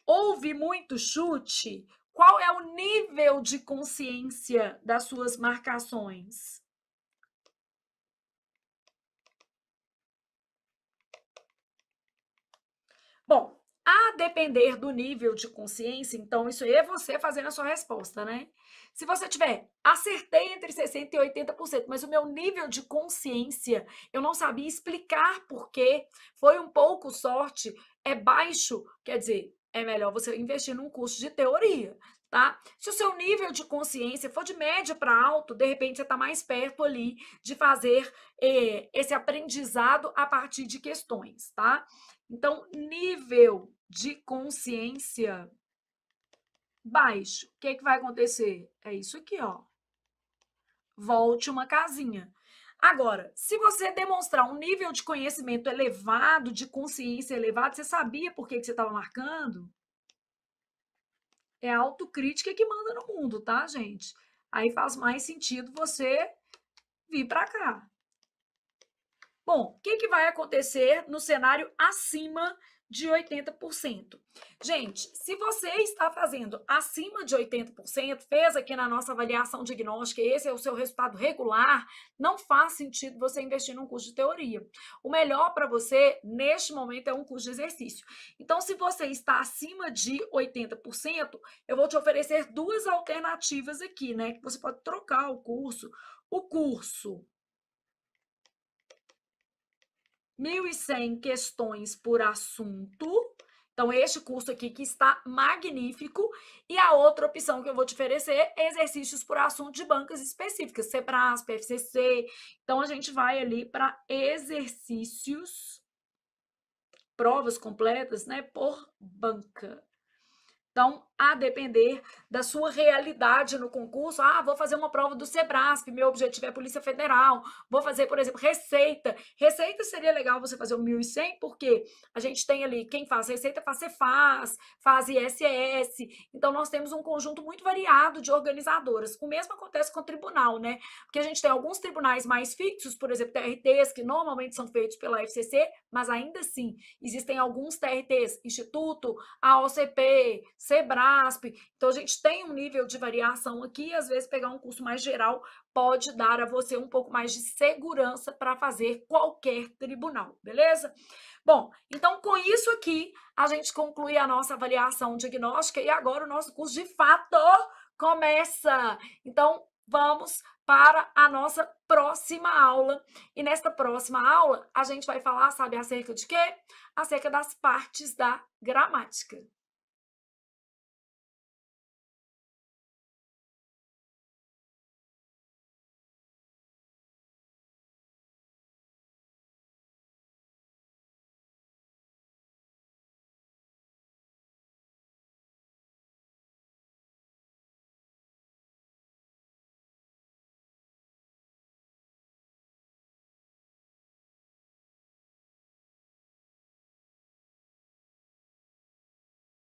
Houve muito chute? Qual é o nível de consciência das suas marcações? Bom, a depender do nível de consciência, então isso aí é você fazendo a sua resposta, né? Se você tiver, acertei entre 60% e 80%, mas o meu nível de consciência, eu não sabia explicar por quê, foi um pouco sorte, é baixo, quer dizer, é melhor você investir num curso de teoria, tá? Se o seu nível de consciência for de média para alto, de repente você está mais perto ali de fazer esse aprendizado a partir de questões, tá? Então, nível de consciência baixo. O que vai acontecer? É isso aqui, ó. Volte uma casinha. Agora, se você demonstrar um nível de conhecimento elevado, de consciência elevado, você sabia por que você estava marcando? É a autocrítica que manda no mundo, tá, gente? Aí faz mais sentido você vir para cá. Bom, o que vai acontecer no cenário acima de 80%? Gente, se você está fazendo acima de 80%, fez aqui na nossa avaliação diagnóstica, esse é o seu resultado regular, não faz sentido você investir num curso de teoria. O melhor para você, neste momento, é um curso de exercício. Então, se você está acima de 80%, eu vou te oferecer duas alternativas aqui, né? Que você pode trocar o curso. O curso 1.100 questões por assunto. Então, este curso aqui que está magnífico. E a outra opção que eu vou te oferecer é exercícios por assunto de bancas específicas, CEPRAS, PFCC. Então, a gente vai ali para exercícios, provas completas, né, por banca. Então, a depender da sua realidade no concurso, vou fazer uma prova do Sebrasp, meu objetivo é Polícia Federal, vou fazer, por exemplo, Receita. Receita seria legal você fazer o 1.100, porque a gente tem ali, quem faz Receita faz Cefaz, faz ISS, então nós temos um conjunto muito variado de organizadoras. O mesmo acontece com o tribunal, né? Porque a gente tem alguns tribunais mais fixos, por exemplo, TRTs, que normalmente são feitos pela FCC, mas ainda assim, existem alguns TRTs, Instituto, AOCP, Sebrasp. Então, a gente tem um nível de variação aqui, e às vezes pegar um curso mais geral pode dar a você um pouco mais de segurança para fazer qualquer tribunal, beleza? Bom, então com isso aqui, a gente conclui a nossa avaliação diagnóstica e agora o nosso curso de fato começa. Então, vamos para a nossa próxima aula. E nesta próxima aula, a gente vai falar, sabe, acerca de quê? Acerca das partes da gramática.